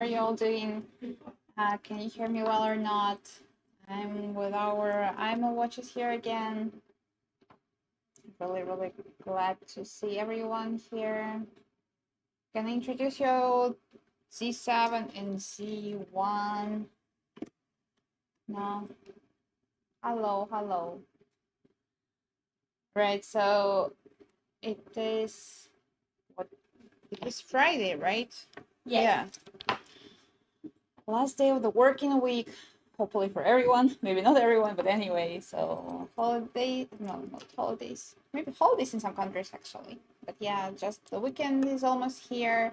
How are you all doing? Can you hear me well or not? I'm with our imoo watches here again. Really glad to see everyone here. Can I introduce you Z7 and Z1? No. Hello. Right, so it is what it is Friday, right? Yes. Yeah. Last day of the working week, hopefully for everyone, maybe not everyone, but anyway, so not holidays, maybe holidays in some countries actually, but yeah, just the weekend is almost here,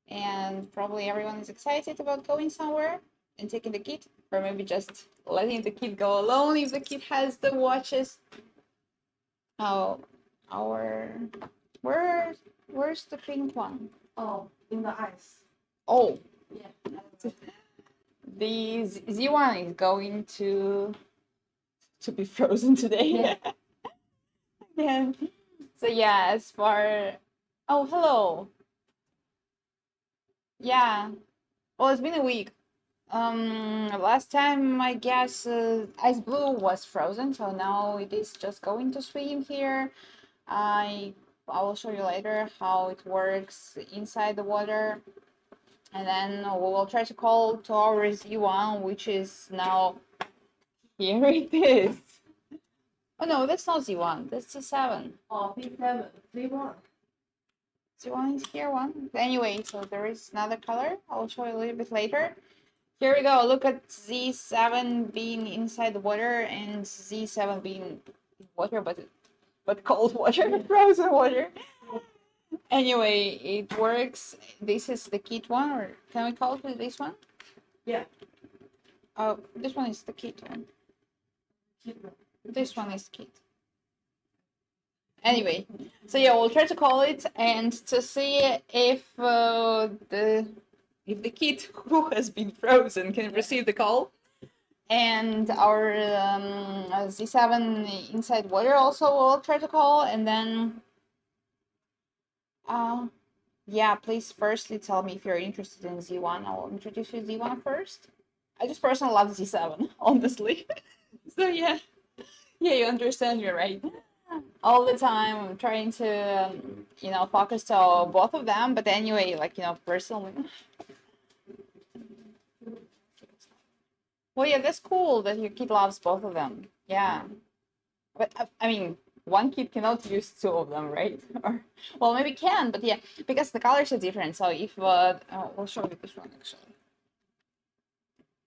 and probably everyone is excited about going somewhere and taking the kid, or maybe just letting the kid go alone if the kid has the watches. Oh, our where's the pink one? Oh, in the ice. Oh, Yeah. the Z1 is going to be frozen today. Yeah. Yeah. So yeah, as far oh hello. Yeah. Well, it's been a week. Last time I guess Ice Blue was frozen, so now it is just going to swim here. I I will show you later how it works inside the water, and then we will try to call to our Z1, which is now here. It is. Oh no, that's not Z1. That's Z7. Oh, P7, P1. Z1 is here one. Anyway, so there is another color. I'll show you a little bit later. Here we go. Look at Z7 being inside the water and Z7 being water, but cold water, frozen water. Anyway, it works. This is the kit one, or can we call it with this one? Yeah. Oh, this one is the kit one. This one is kit. Anyway, so yeah, we'll try to call it and to see if the kit who has been frozen can receive the call, and our Z7 inside water also will try to call, and then yeah, please firstly tell me if you're interested in Z1. I'll introduce you to Z1 first. I just personally love Z7, honestly. So yeah, you understand me, right? All the time I'm trying to focus on both of them, but anyway, like, personally, well, yeah, that's cool that your kid loves both of them. Yeah, but I mean, one kid cannot use two of them, right? Or, well, maybe can, but yeah, because the colors are different. So if we'll show you this one actually.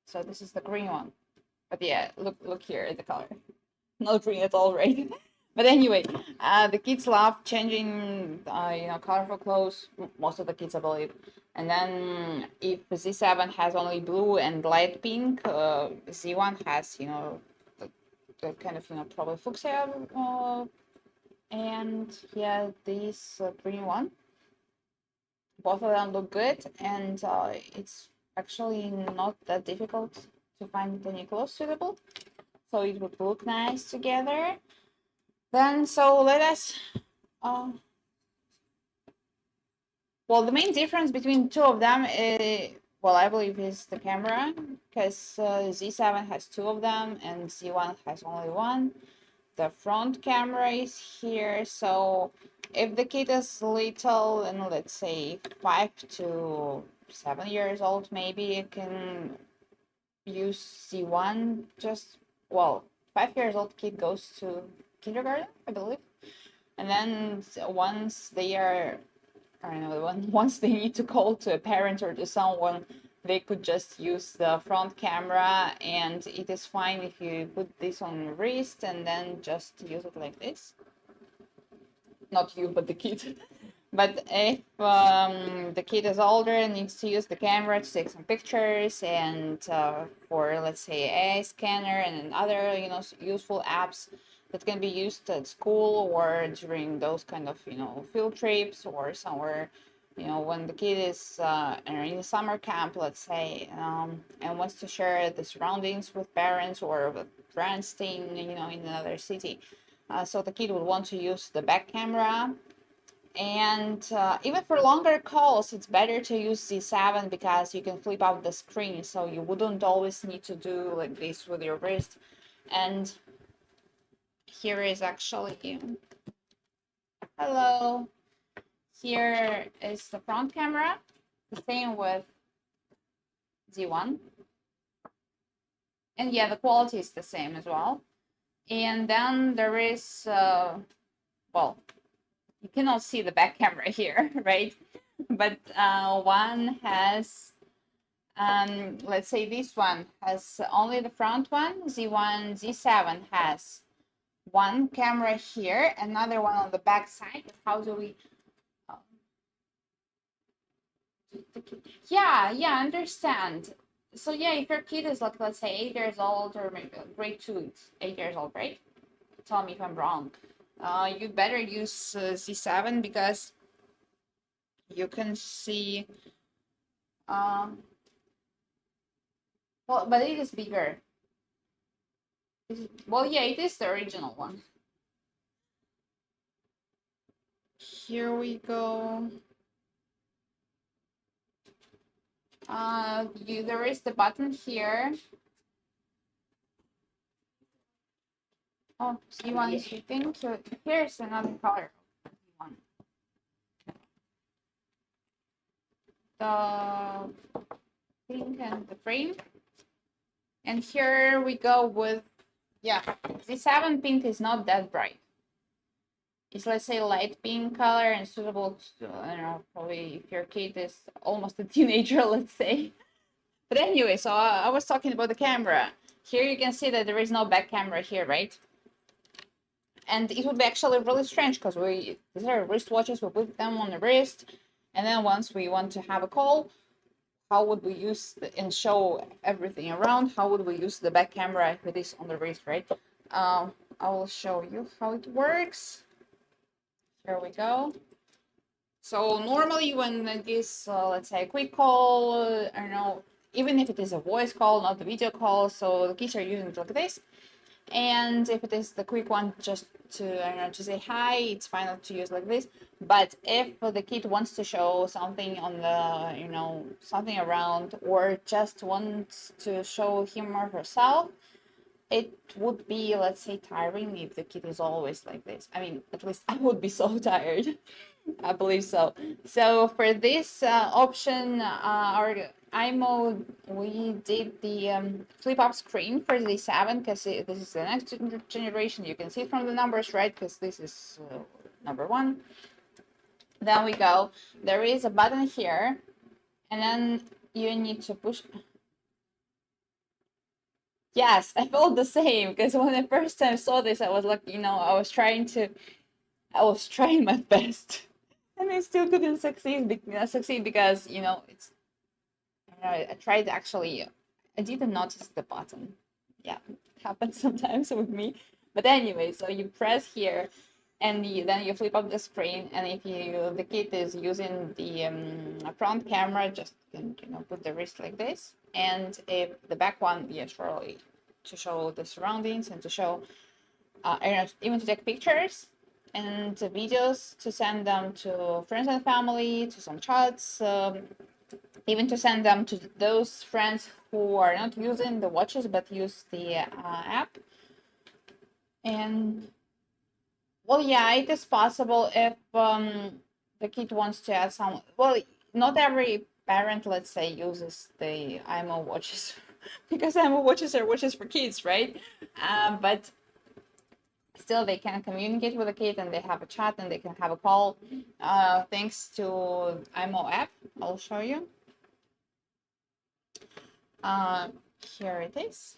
So this is the green one, but yeah, look here at the color, not green at all, right? But anyway, the kids love changing, colorful clothes. Most of the kids, I believe. And then if Z7 has only blue and light pink, Z1 has, the kind of, probably fuchsia. And yeah, this green one. Both of them look good, and it's actually not that difficult to find any clothes suitable. So it would look nice together. Then, so let us, well, the main difference between two of them, well, I believe is the camera, because Z7 has two of them and Z1 has only one. The front camera is here, so if the kid is little and let's say 5 to 7 years old, maybe you can use Z1. Just, well, 5 years old kid goes to kindergarten, I believe. And then once they are, I don't know, once they need to call to a parent or to someone, they could just use the front camera, and it is fine if you put this on your wrist and then just use it like this. Not you, but the kid. But if the kid is older and needs to use the camera to take some pictures and for, let's say, a scanner and other, useful apps that can be used at school or during those kind of, field trips or somewhere, when the kid is in a summer camp, let's say, and wants to share the surroundings with parents or with friends staying, in another city. So the kid would want to use the back camera, And even for longer calls, it's better to use Z7 because you can flip out the screen, so you wouldn't always need to do like this with your wrist. And here is actually, hello, here is the front camera, the same with Z1. And yeah, the quality is the same as well. And then there is, well, you cannot see the back camera here, right? But one has, let's say this one has only the front one. Z1, Z7 has one camera here, another one on the back side. How do we? Yeah, I understand. So yeah, if your kid is like, let's say 8 years old or maybe grade 2, it's 8 years old, right? Tell me if I'm wrong. You better use Z7 because you can see. Um, well, but it is bigger. Well, yeah, it is the original one. Here we go. There is the button here. Oh, Z1 is fitting. So here's another color. Z1. The pink and the frame. And here we go with, yeah, Z7 pink is not that bright. It's, let's say, light pink color and suitable to, I don't know, probably if your kid is almost a teenager, let's say. But anyway, so I was talking about the camera. Here you can see that there is no back camera here, right? And it would be actually really strange because these are wristwatches, we put them on the wrist, and then once we want to have a call, how would we use and show everything around? How would we use the back camera if it is on the wrist, right? I will show you how it works. Here we go. So normally when it is, let's say, a quick call, I don't know, even if it is a voice call, not the video call, so the kids are using it like this. And if it is the quick one, just to, I don't know, to say hi, it's fine to use like this. But if the kid wants to show something on the, you know, something around, or just wants to show him or herself, it would be, let's say, tiring if the kid is always like this. I mean, at least I would be so tired. I believe so. So for this option, our imoo, we did the flip up screen for the 7 because this is the next generation. You can see from the numbers, right? Because this is number 1. Then we go. There is a button here, and then you need to push. Yes, I felt the same because when I first time saw this, I was like, you know, I was trying my best, and I still couldn't succeed because, you know, it's, I tried actually, I didn't notice the button. Yeah, it happens sometimes with me. But anyway, so you press here, and then you flip up the screen, and if the kid is using the front camera, just can, you know, put the wrist like this, and if the back one, yeah, surely to show the surroundings and to show, I don't know, even to take pictures and videos, to send them to friends and family, to some chats, even to send them to those friends who are not using the watches but use the app. And well, yeah, it is possible if the kid wants to add some. Well, not every parent, let's say, uses the imoo watches because imoo watches are watches for kids, right? But still, they can communicate with the kid and they have a chat and they can have a call thanks to imoo app. I'll show you. Here it is.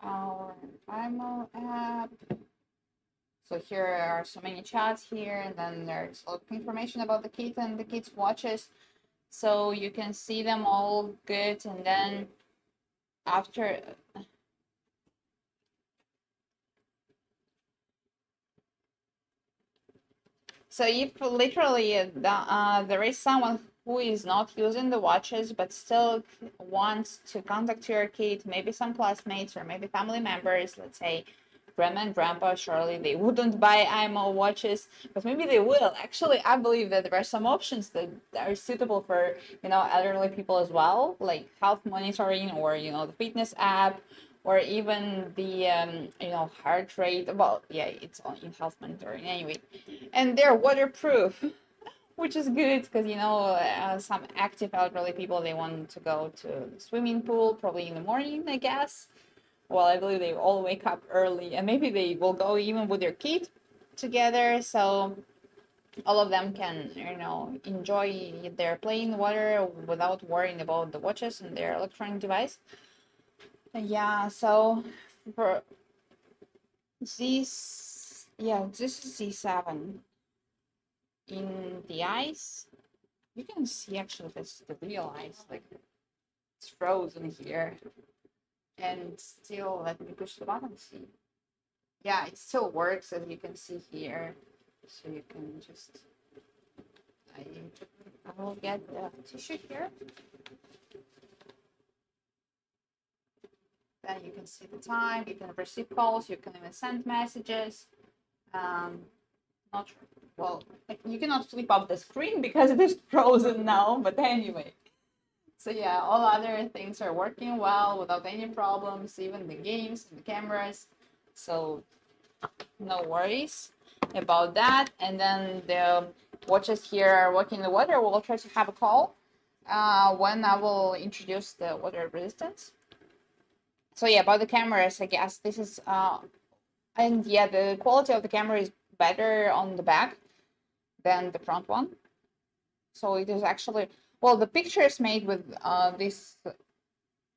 Our imoo app. So here are so many chats here, and then there's a lot of information about the kid and the kid's watches. So you can see them all good, and then after. So if literally there is someone who is not using the watches but still wants to contact your kid, maybe some classmates or maybe family members, let's say, grandma and grandpa, surely they wouldn't buy imoo watches, but maybe they will. Actually, I believe that there are some options that are suitable for, elderly people as well, like health monitoring, or the fitness app, or even the heart rate. Well, yeah, it's on in health monitoring anyway, and they're waterproof. Which is good because some active elderly people, they want to go to the swimming pool probably in the morning, I guess. Well, I believe they all wake up early, and maybe they will go even with their kid together, so all of them can enjoy their playing water without worrying about the watches and their electronic device. Yeah, so for this, yeah, this is Z7 in the ice. You can see actually that's the real ice, like it's frozen here. And still, let me push the button, see. Yeah, it still works, as you can see here. So you can just, I will get the tissue here. Then you can see the time, you can receive calls, you can even send messages. Not sure. Well, you cannot flip up the screen because it is frozen now, but anyway. So yeah, all other things are working well without any problems, even the games and the cameras. So no worries about that. And then the watches here are working in the water. We'll try to have a call when I will introduce the water resistance. So yeah, about the cameras, I guess this is and yeah, the quality of the camera is better on the back than the front one. So it is actually, well, the pictures made with these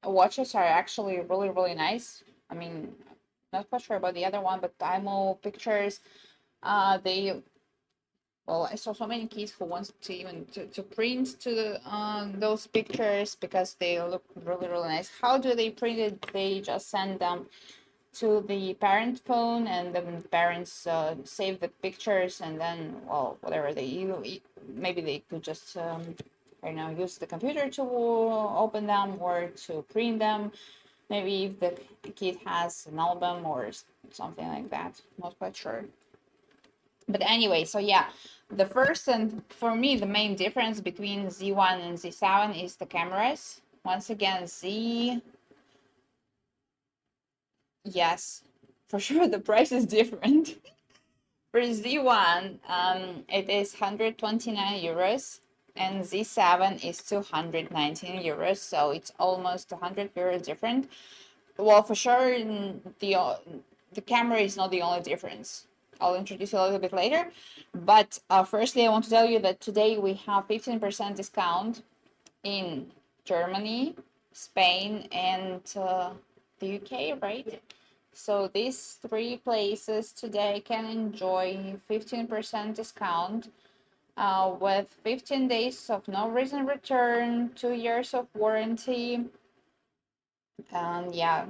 watches are actually really, really nice. I mean, not quite sure about the other one, but imoo pictures, they, well, I saw so many kids who want to even to print to those pictures because they look really, really nice. How do they print it? They just send them to the parent phone, and then parents save the pictures, and then, well, whatever they use, maybe they could just use the computer to open them or to print them. Maybe if the kid has an album or something like that, not quite sure. But anyway, so yeah, the first and for me the main difference between Z1 and Z7 is the cameras. Once again, yes, for sure the price is different. For Z1, it is 129 euros, and Z7 is 219 euros, so it's almost 100 euros different. Well, for sure, the camera is not the only difference. I'll introduce you a little bit later, but firstly, I want to tell you that today we have 15% discount in Germany, Spain, and the UK, right? So these three places today can enjoy 15% discount with 15 days of no reason return, 2 years of warranty, and yeah,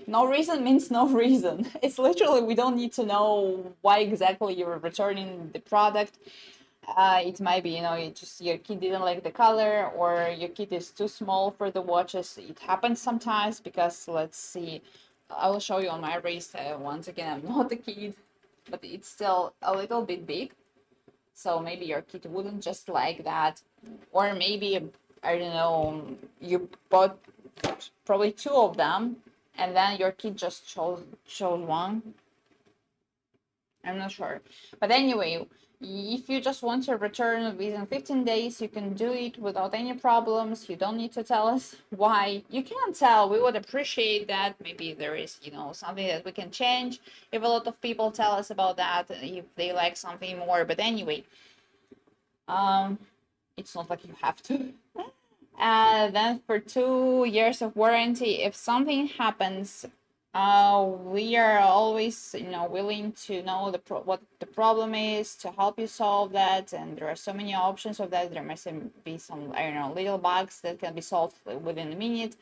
no reason means no reason. It's literally, we don't need to know why exactly you're returning the product. It might be, your kid didn't like the color, or your kid is too small for the watches. It happens sometimes because, let's see, I will show you on my wrist. Once again, I'm not a kid, but it's still a little bit big. So maybe your kid wouldn't just like that. Or maybe, I don't know, you bought probably two of them, and then your kid just chose one. I'm not sure. But anyway, if you just want to return within 15 days, you can do it without any problems. You don't need to tell us why. You can tell. We would appreciate that. Maybe there is, something that we can change. If a lot of people tell us about that, if they like something more. But anyway, it's not like you have to. Then for 2 years of warranty, if something happens, we are always, willing to know what the problem is, to help you solve that. And there are so many options of that. There must be some, I don't know, little bugs that can be solved within a minute,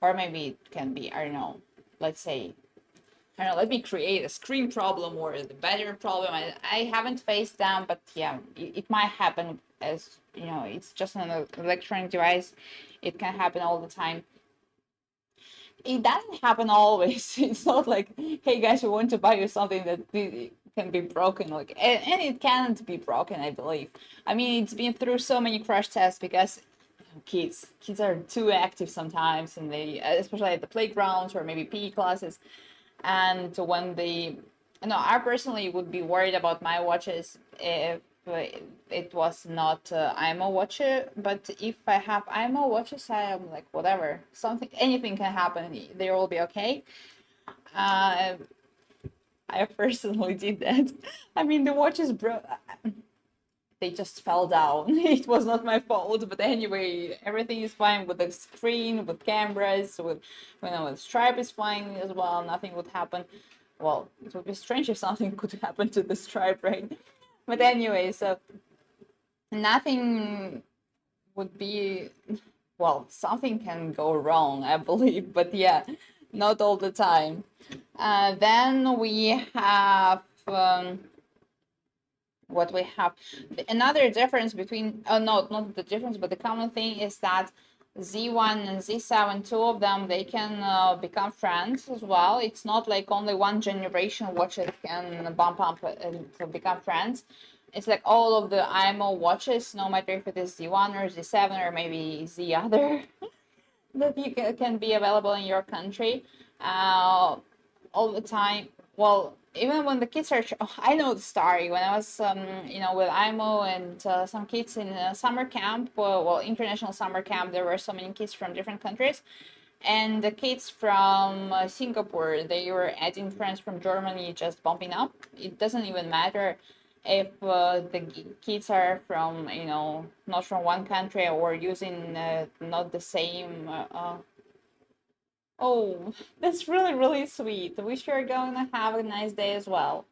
or maybe it can be, I don't know, let's say, I don't know, let me create a screen problem or the battery problem. I haven't faced them, but yeah, it might happen, as it's just an electronic device. It can happen all the time. it doesn't happen always. It's not like, hey guys, we want to buy you something that can be broken, like, and it can't be broken, I believe. I mean, it's been through so many crash tests because kids are too active sometimes, and they, especially at the playgrounds or maybe PE classes, and when they, no, I personally would be worried about my watches if it was not IMO watch, but if I have IMO watches, I am like, whatever, something, anything can happen, they will be okay. I personally did that. I mean, the watches broke, they just fell down. It was not my fault, but anyway, everything is fine with the screen, with cameras, with, you know, the stripe is fine as well. Nothing would happen. Well, it would be strange if something could happen to the stripe, right? But anyway, so nothing would be, well, something can go wrong, I believe, but yeah, not all the time. Then we have what we have. Another difference between, no, not the difference, but the common thing is that Z1 and Z7, two of them, they can become friends as well. It's not like only one generation watches can bump up and become friends. It's like all of the IMO watches, no matter if it is Z1 or Z7 or maybe Z other, that you can be available in your country all the time. Well, even when the kids are, I know the story when I was, you know, with IMO and some kids in a summer camp, well, international summer camp, there were so many kids from different countries. And the kids from Singapore, they were adding friends from Germany, just bumping up. It doesn't even matter if the kids are from, you know, not from one country or using not the same oh, that's really, really sweet. Wish you're going to have a nice day as well.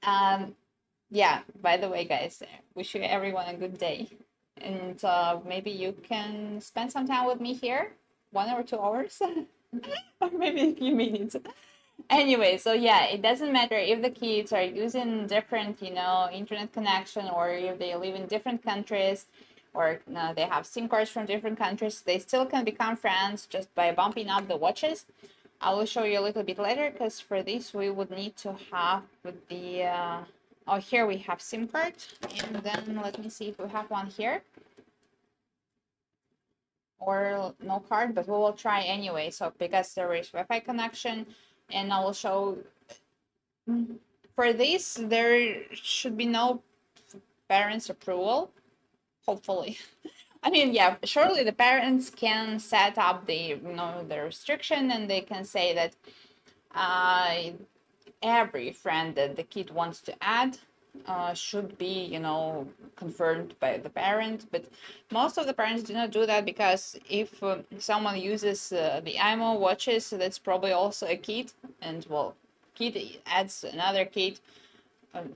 Yeah, by the way, guys, wish you everyone a good day. And maybe you can spend some time with me here, 1 or 2 hours, or maybe a few minutes. Anyway, so yeah, it doesn't matter if the kids are using different, you know, internet connection, or if they live in different countries, or they have SIM cards from different countries, they still can become friends just by bumping up the watches. I will show you a little bit later, because for this we would need to have the oh, here we have SIM card, and then let me see if we have one here, or no card, but we will try anyway. So because there is Wi-Fi connection, and I will show. For this, there should be no parents' approval, hopefully. I mean, yeah, surely the parents can set up the, you know, the restriction, and they can say that every friend that the kid wants to add should be, you know, confirmed by the parent. But most of the parents do not do that, because if someone uses the IMO watches, that's probably also a kid, and well, kid adds another kid,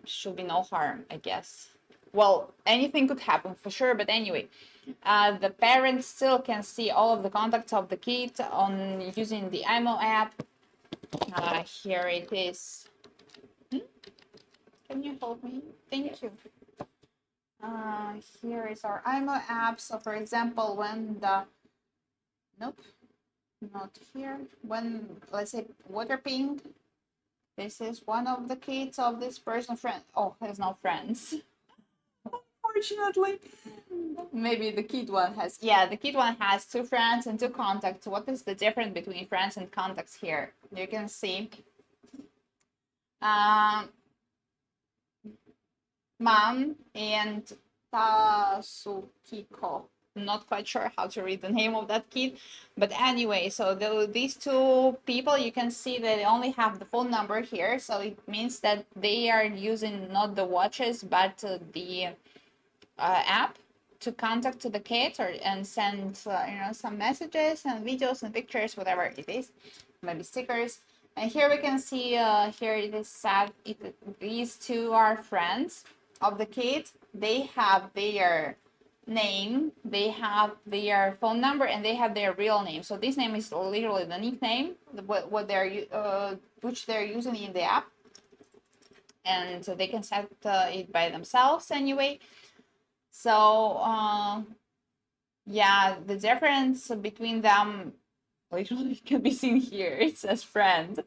should be no harm, I guess. Well, anything could happen for sure, but anyway, the parents still can see all of the contacts of the kid on using the IMO app. Here it is. Can you help me? Thank you. Here is our IMO app. So for example, when the, nope, not here. When, let's say, water ping, this is one of the kids of this person friend. Oh, has no friends. Unfortunately. Maybe the kid one has, yeah, the kid one has 2 friends and 2 contacts. What is the difference between friends and contacts here? You can see Mom and Tasukiko. I'm not quite sure how to read the name of that kid, but anyway, so these 2 people, you can see that they only have the phone number here, so it means that they are using not the watches but the app to contact to the kids, or and send you know, some messages and videos and pictures, whatever it is, maybe stickers. And here we can see here it is sad. These 2 are friends of the kid. They have their name, they have their phone number, and they have their real name. So this name is literally the nickname, what they're which they're using in the app, and so they can set it by themselves anyway. So yeah, the difference between them literally can be seen here. It says friend.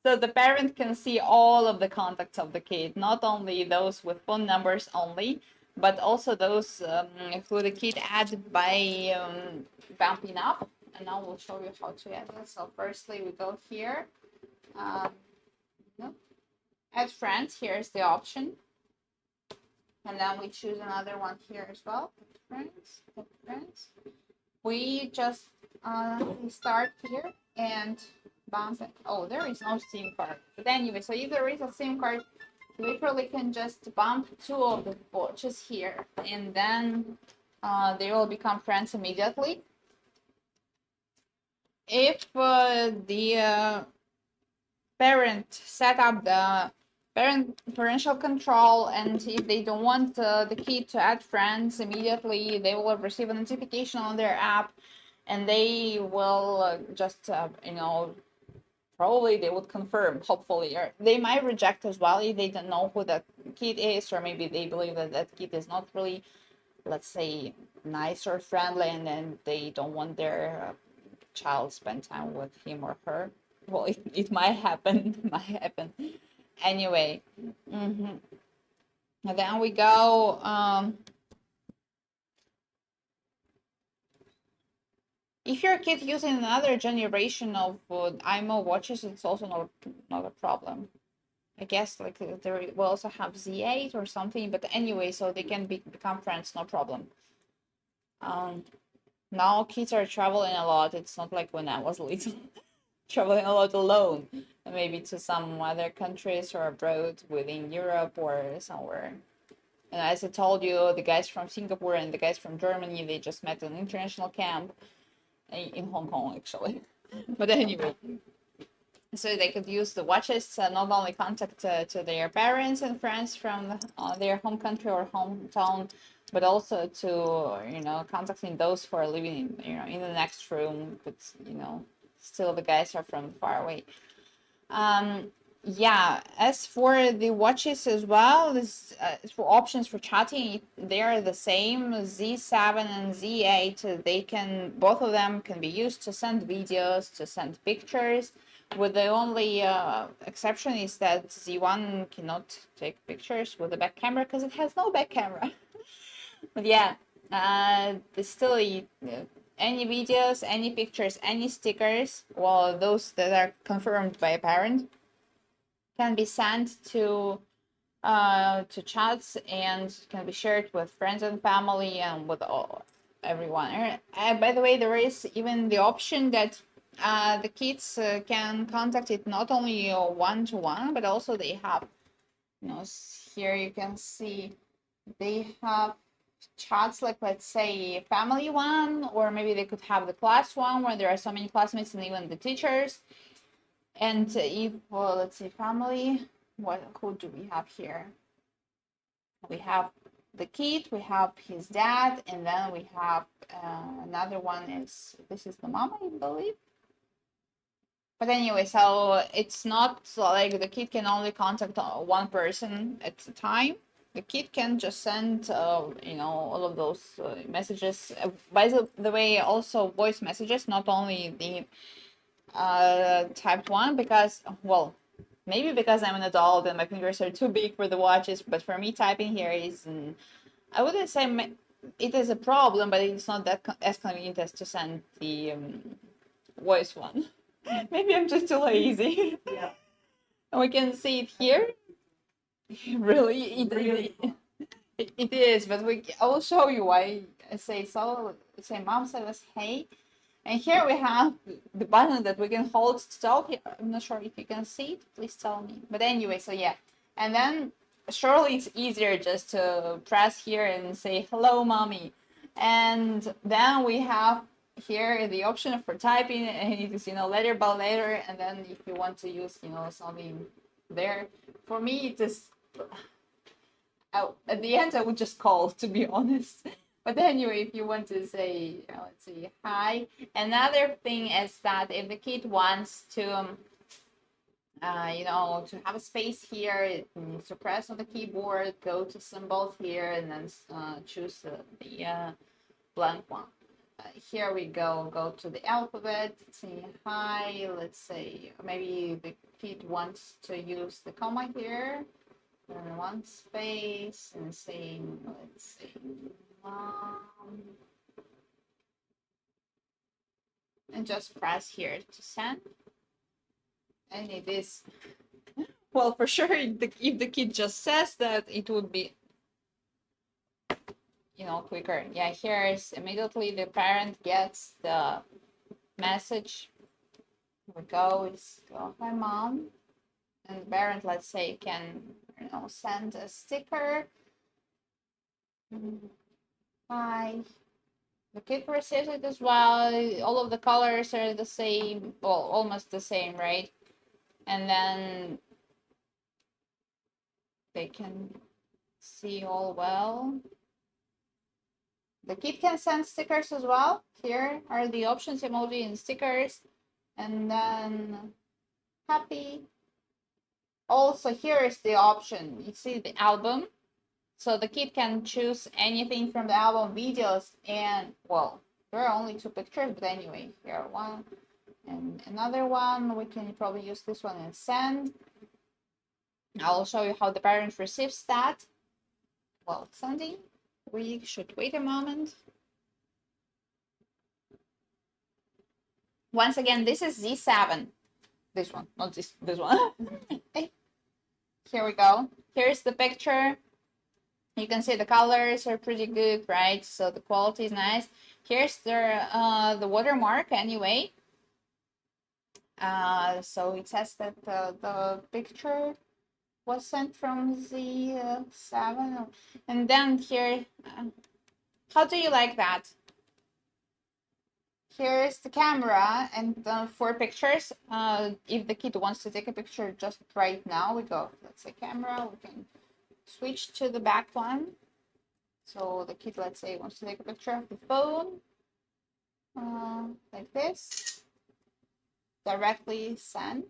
So the parent can see all of the contacts of the kid, not only those with phone numbers only, but also those who the kid added by bumping up. And now we'll show you how to add it. So firstly, we go here. No, add friends. Here's the option. And then we choose another one here as well. Friends. Friends. We just we start here and bump it. Oh, there is no SIM card. But anyway, so if there is a SIM card, you literally can just bump two of the watches here, and then they will become friends immediately. If the parent set up the parental control, and if they don't want the kid to add friends immediately, they will receive a notification on their app, and they will just probably they would confirm, hopefully, or they might reject as well if they don't know who that kid is, or maybe they believe that that kid is not really, let's say, nice or friendly, and then they don't want their child spend time with him or her. Well, it might happen. Might happen. Anyway, and then we go. If your kid using another generation of imoo watches, it's also not a problem. I guess like there will also have Z8 or something, but anyway, so they can become friends, no problem. Now kids are traveling a lot. It's not like when I was little, traveling a lot alone, maybe to some other countries or abroad within Europe or somewhere. And as I told you, the guys from Singapore and the guys from Germany, they just met an international camp in Hong Kong, actually. But anyway, so they could use the watches to not only contact to their parents and friends from their home country or hometown, but also to contacting those who are living in the next room, but still the guys are from far away. Yeah, as for the watches as well, this for options for chatting, they are the same. Z7 and Z8, both of them can be used to send videos, to send pictures, with the only exception is that Z1 cannot take pictures with a back camera because it has no back camera. But yeah, still any videos, any pictures, any stickers, well, those that are confirmed by a parent, can be sent to chats and can be shared with friends and family and with everyone. By the way, there is even the option that the kids can contact it not only one-to-one, but also they have, here you can see they have chats like, let's say, family one, or maybe they could have the class one where there are so many classmates and even the teachers. And if, well, let's see, family, who do we have here? We have the kid, we have his dad, and then we have another one this is the mom, I believe. But anyway, so it's not like the kid can only contact one person at a time. The kid can just send, all of those messages. By the way, also voice messages, not only the typed one, because, well, maybe because I'm an adult and my fingers are too big for the watches, but for me, typing here is, I wouldn't say it is a problem, but it's not that as convenient as to send the voice one. Maybe I'm just too lazy. Yeah. And we can see it here. Really, it is, but I will show you why I say so. Say mom said us hey. And here we have the button that we can hold to talk. I'm not sure if you can see it. Please tell me. But anyway, so yeah. And then surely it's easier just to press here and say, hello, mommy. And then we have here the option for typing, and it is, letter by letter. And then if you want to use, something there. For me, it is, at the end, I would just call, to be honest. But anyway, if you want to say, let's see, hi. Another thing is that if the kid wants to, to have a space here, it needs to press on the keyboard, go to symbols here, and then choose the blank one. Here we go to the alphabet, say hi, let's say maybe the kid wants to use the comma here, and one space, and say, let's say, mom, and just press here to send. And it is, well, for sure, if the kid just says that, it would be, you know, quicker. Yeah, here is immediately the parent gets the message. Here we go, it's go, hi mom. And the parent, let's say, can, you know, send a sticker. Hi. The kid receives it as well. All of the colors are the same, well, almost the same, right? And then they can see all well. The kid can send stickers as well. Here are the options, emoji and stickers. And then happy. Also, here is the option. You see the album. So the kid can choose anything from the album, videos, and, well, there are only 2 pictures, but anyway, here are one and another one. We can probably use this one and send. I'll show you how the parent receives that. Well, sending. We should wait a moment. Once again, this is Z7. This one, not this one. Okay. Here we go. Here's the picture. You can see the colors are pretty good, right? So the quality is nice. Here's the watermark anyway. So it says that the picture was sent from Z7. And then here, how do you like that? Here's the camera and 4 pictures. If the kid wants to take a picture just right now, we go, let's say camera, we can switch to the back one. So the kid, let's say, wants to take a picture of the phone, like this, directly send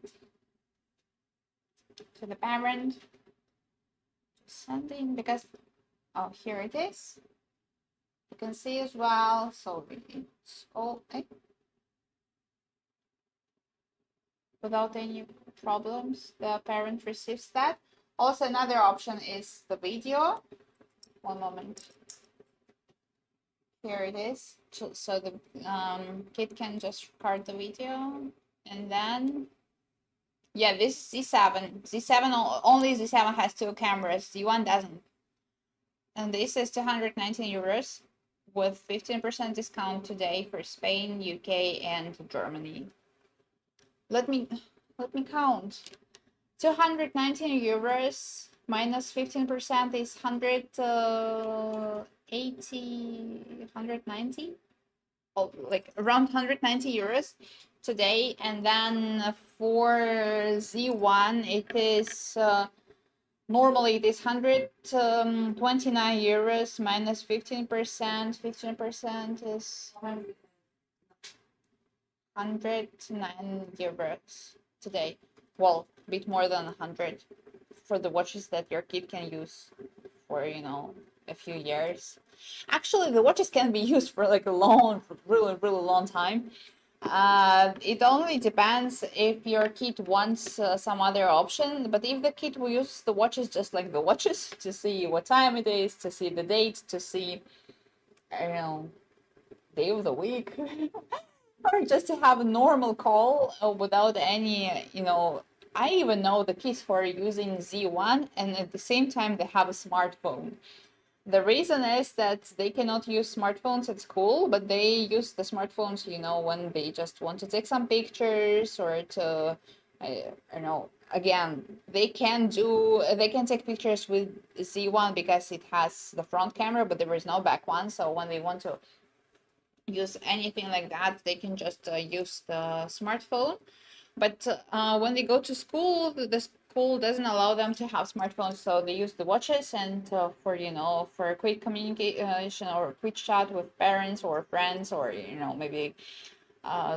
to the parent. Sending, because, oh, here it is. You can see as well. So it's all without any problems. The parent receives that. Also, another option is the video. One moment. Here it is. So the kid can just record the video, and then, yeah, this is Z7. Z7 only Z7 has 2 cameras. Z1 doesn't. And this is 219 euros with 15% discount today for Spain, UK, and Germany. Let me count. 219 euros minus 15% is 190, oh, like around 190 euros today. And then for Z1, it is normally it is 129 euros minus 15%. 15% is 109 euros today. Well, a bit more than 100 for the watches that your kid can use for, you know, a few years. Actually, the watches can be used for like a long, really long time. It only depends if your kid wants some other option, but if the kid will use the watches just like the watches to see what time it is, to see the date, to see, I don't know, day of the week, or just to have a normal call without any, you know, I even know the kids who are using Z1 and at the same time they have a smartphone. The reason is that they cannot use smartphones at school, but they use the smartphones, you know, when they just want to take some pictures or to, I don't know, again, they can take pictures with Z1 because it has the front camera, but there is no back one. So when they want to use anything like that, they can just use the smartphone. But when they go to school, the school doesn't allow them to have smartphones, so they use the watches. And for, you know, for quick communication or quick chat with parents or friends, or, you know, maybe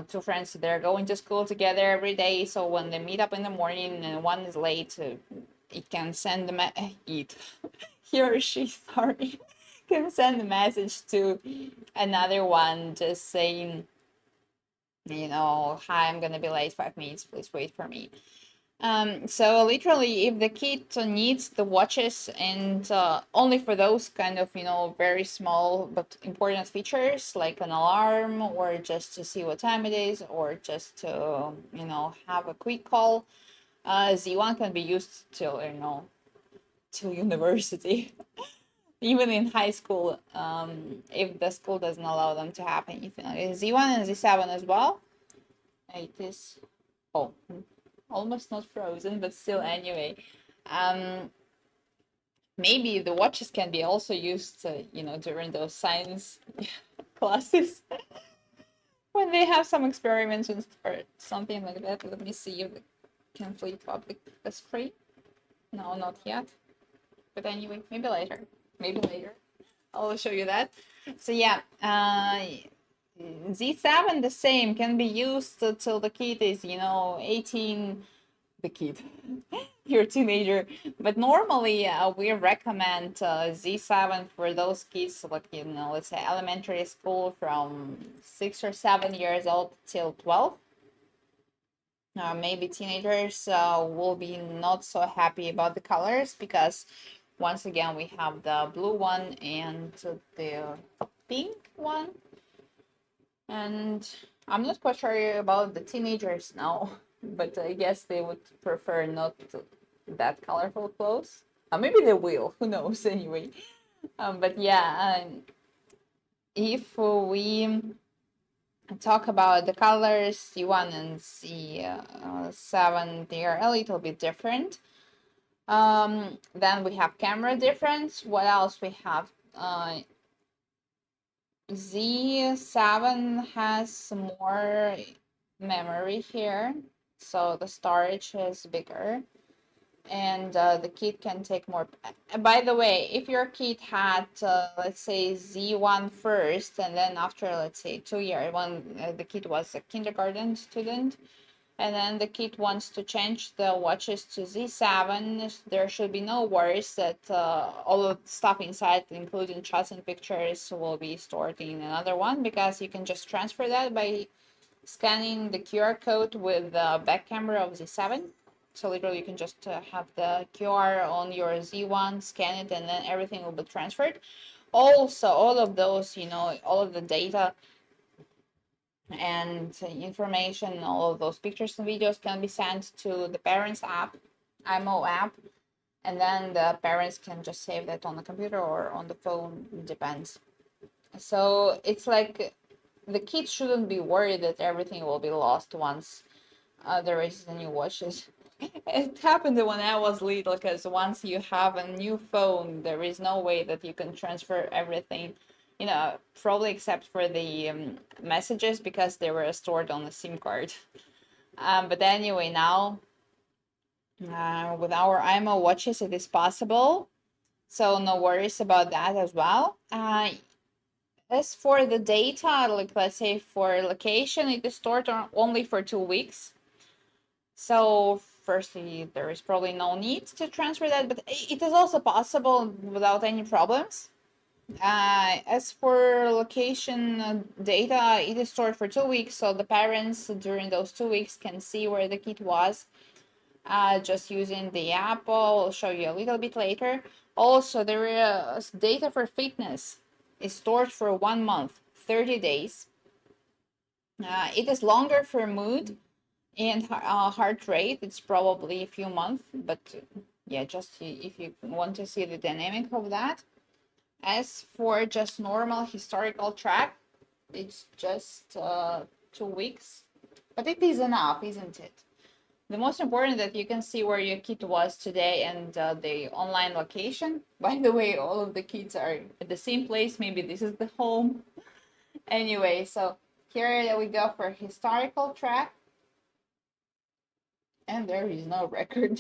2 friends, they're going to school together every day, so when they meet up in the morning and one is late, it can send them he or she, sorry, can send a message to another one just saying, hi, I'm gonna be late 5 minutes, please wait for me. So literally, if the kid needs the watches and only for those kind of, very small but important features like an alarm or just to see what time it is or just to, have a quick call, Z1 can be used till, till university. Even in high school, if the school doesn't allow them to have anything. Z1 and Z7 as well. It is, almost not frozen, but still anyway. Maybe the watches can be also used, during those science classes when they have some experiments or something like that. Let me see if it can flip up the screen. No, not yet. But anyway, maybe later. Maybe later. I'll show you that. So yeah, Z7 the same can be used till the kid is 18. The kid, your teenager. But normally we recommend Z7 for those kids like let's say elementary school from 6 or 7 years old till 12. Maybe teenagers will be not so happy about the colors because once again we have the blue one and the pink one, and I'm not quite sure about the teenagers now, but I guess they would prefer not that colorful clothes. Maybe they will, who knows, anyway. But yeah, if we talk about the colors, C1 and C7, they are a little bit different. Then we have camera difference. What else we have? Z7 has more memory here, so the storage is bigger, and the kit can take more. By the way, if your kit had let's say Z1 first, and then after let's say 2 years when the kid was a kindergarten student, and then the kid wants to change the watches to Z7, there should be no worries that all of the stuff inside, including chats and pictures, will be stored in another one, because you can just transfer that by scanning the QR code with the back camera of Z7. So literally you can just have the QR on your Z1, scan it, and then everything will be transferred. Also, all of those, all of the data and information, all of those pictures and videos can be sent to the parents app, imoo app, and then the parents can just save that on the computer or on the phone, depends. So it's like the kids shouldn't be worried that everything will be lost once there is the new watches. It happened when I was little, because once you have a new phone, there is no way that you can transfer everything, probably except for the messages, because they were stored on the SIM card. But anyway, now with our imoo watches, it is possible. So no worries about that as well. As for the data, like let's say for location, it is stored only for 2 weeks. So firstly, there is probably no need to transfer that, but it is also possible without any problems. As for location data, it is stored for 2 weeks, so the parents during those 2 weeks can see where the kid was, just using the app. I'll show you a little bit later. Also, there is data for fitness is stored for 1 month, 30 days. It is longer for mood and heart rate. It's probably a few months, but yeah, just if you want to see the dynamic of that. As for just normal historical track, it's just 2 weeks, but it is enough, isn't it? The most important that you can see where your kid was today and the online location. By the way, all of the kids are at the same place. Maybe this is the home. Anyway, so here we go for historical track. And there is no record.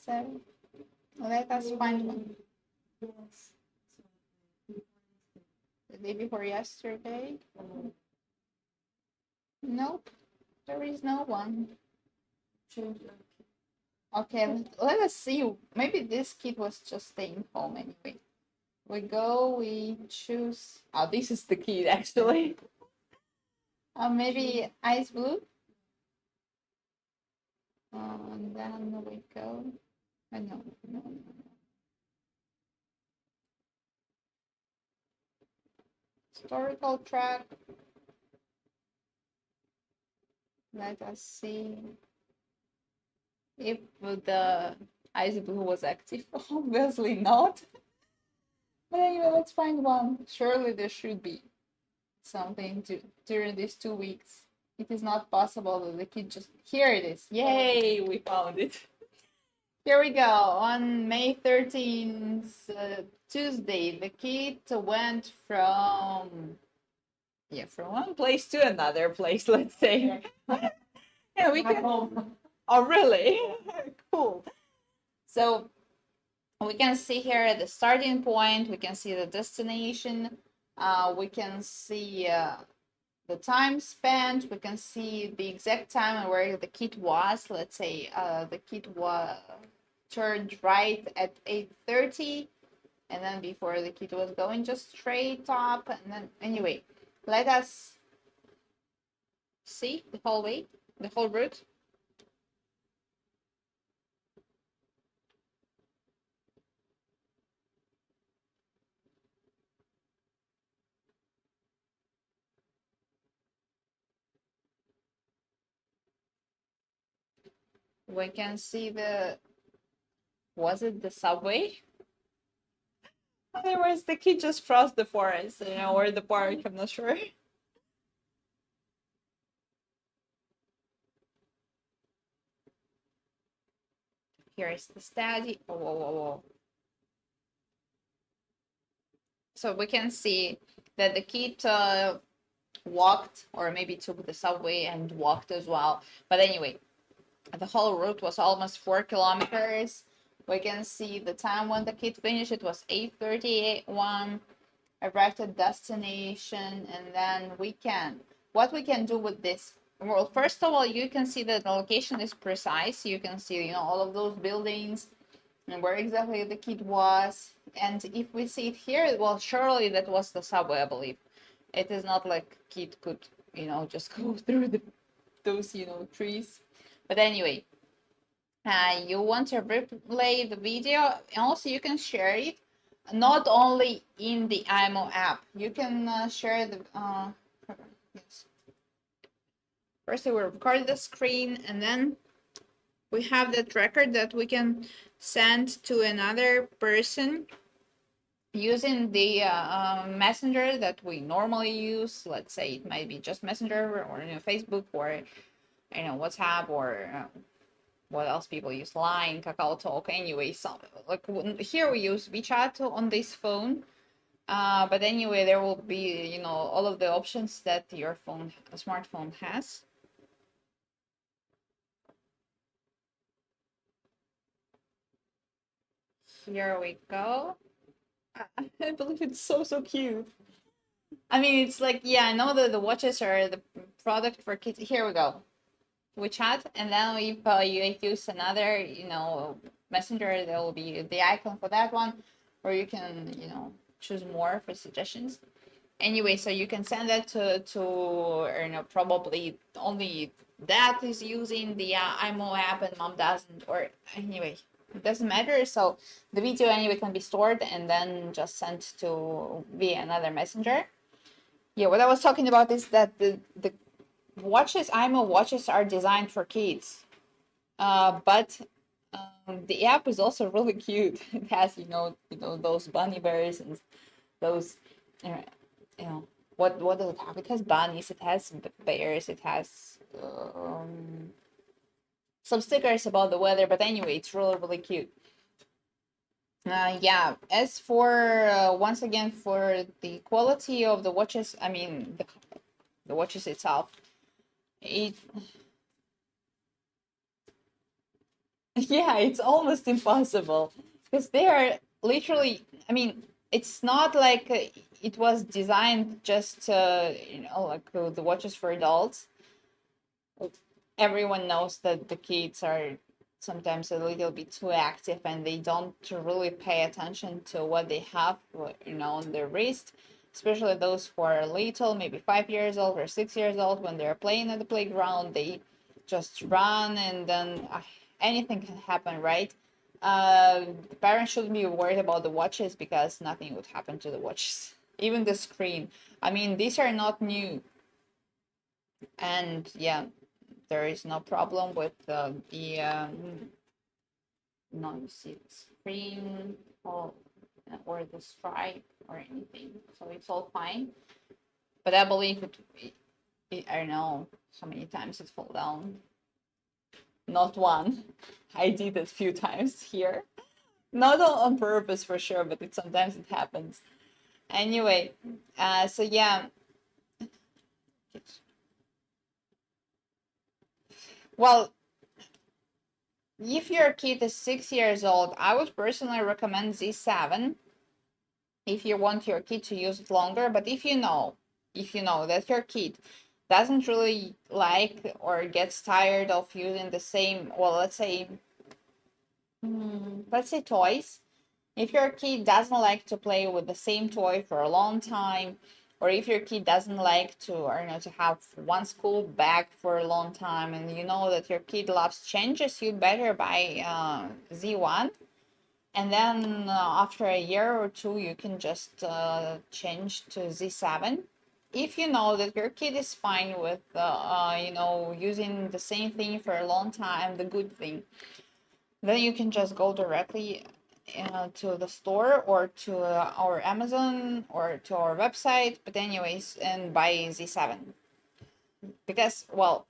So let us find one. The day before yesterday? Nope, there is no one. Okay, let us see. Maybe this kid was just staying home anyway. We go, we choose. Oh, this is the kid actually. Maybe ice blue. And then we go. No. Historical track. Let us see if the ice blue was active. Obviously not. But anyway, let's find one. Surely there should be something to during these 2 weeks. It is not possible that the kid just here it is. Yay, we found it. Here we go. On May 13th, Tuesday, the kid went from one place to another place, let's say. Yeah, we can. Oh, really? Cool. So we can see here the starting point. We can see the destination. We can see the time spent. We can see the exact time and where the kid was. Let's say the kid was turned right at 8:30, and then before the kid was going just straight up. And then anyway, let us see the whole way, the whole route. We can see was it the subway? Otherwise, the kid just crossed the forest, or the park, I'm not sure. Here is the study. Oh, whoa, whoa, whoa. So we can see that the kid walked, or maybe took the subway and walked as well. But anyway, the whole route was almost 4 kilometers. We can see the time when the kid finished. It was 8:31. Arrived at destination, and then what we can do with this. Well, first of all, you can see that the location is precise. You can see, all of those buildings and where exactly the kid was. And if we see it here, well, surely that was the subway, I believe. It is not like kid could, just go through those, trees. But anyway, you want to replay the video, and also you can share it not only in the imoo app. You can share the yes. First we record the screen, and then we have that record that we can send to another person using the messenger that we normally use. Let's say it might be just messenger, or Facebook, or WhatsApp, or what else people use, Line, Kakao Talk. Anyway, like here we use WeChat on this phone, but anyway, there will be all of the options that your smartphone has. Here we go. I believe it's so cute. I mean, it's like, yeah, I know that the watches are the product for kids. Here we go. WeChat, and then if you use another, messenger, there will be the icon for that one, or you can, choose more for suggestions. Anyway, so you can send that to or probably only dad is using the imoo app and mom doesn't, or anyway, it doesn't matter. So the video anyway can be stored and then just sent to via another messenger. Yeah, what I was talking about is that the imoo watches are designed for kids, but the app is also really cute. It has those bunny bears and those what does it have? It has bunnies, it has bears, it has some stickers about the weather. But anyway, it's really cute. Yeah, as for once again, for the quality of the watches, I mean the watches itself, yeah, it's almost impossible because they are literally, I mean, it's not like it was designed just like the watches for adults. Everyone knows that the kids are sometimes a little bit too active and they don't really pay attention to what they have, on their wrist, especially those who are little, maybe 5 years old or 6 years old. When they're playing at the playground, they just run, and then anything can happen, right? The parents shouldn't be worried about the watches because nothing would happen to the watches. Even the screen. I mean, these are not new. And yeah, there is no problem with non-seat screen or the stripe or anything. So it's all fine. But I believe I don't know how many times it fall down. Not one. I did it a few times here. Not on purpose for sure, but sometimes it happens. Anyway, so yeah. Well, if your kid is 6 years old, I would personally recommend Z7 if you want your kid to use it longer. But if you know that your kid doesn't really like or gets tired of using the same, well, let's say toys. If your kid doesn't like to play with the same toy for a long time, or if your kid doesn't like to, or to have one school bag for a long time, and you know that your kid loves changes, you better buy Z1. And then after a year or two, you can just change to Z7. If you know that your kid is fine with, using the same thing for a long time, the good thing, then you can just go directly to the store or to our Amazon or to our website. But anyways, and buy Z7. Because, well,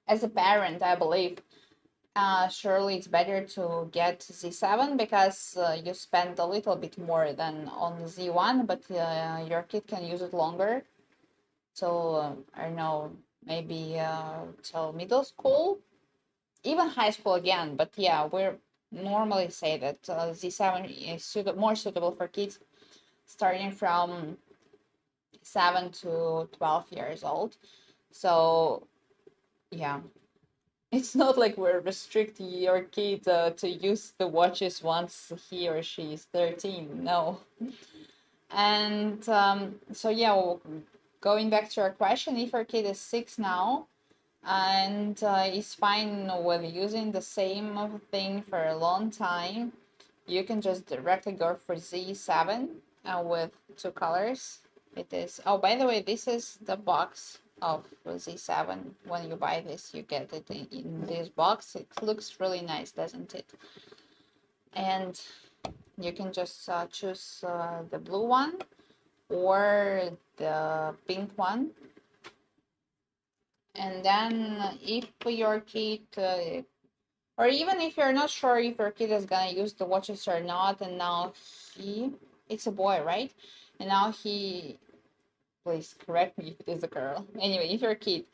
as a parent, I believe surely it's better to get Z7 because you spend a little bit more than on Z1, but your kid can use it longer till, I don't know, maybe till middle school, even high school again. But yeah, we're normally say that Z7 is more suitable for kids starting from 7 to 12 years old. So yeah, it's not like we're restricting your kid to use the watches once he or she is 13. No. And so yeah, going back to our question, if our kid is 6 now and is fine with using the same thing for a long time, you can just directly go for Z7 with 2 colors. It is, oh, by the way, this is the box of Z7. When you buy this, you get it in this box. It looks really nice, doesn't it? And you can just choose the blue one or the pink one. And then if your kid or even if you're not sure if your kid is gonna use the watches or not, and now it's a boy, right? And now please correct me if it is a girl. Anyway, if your kid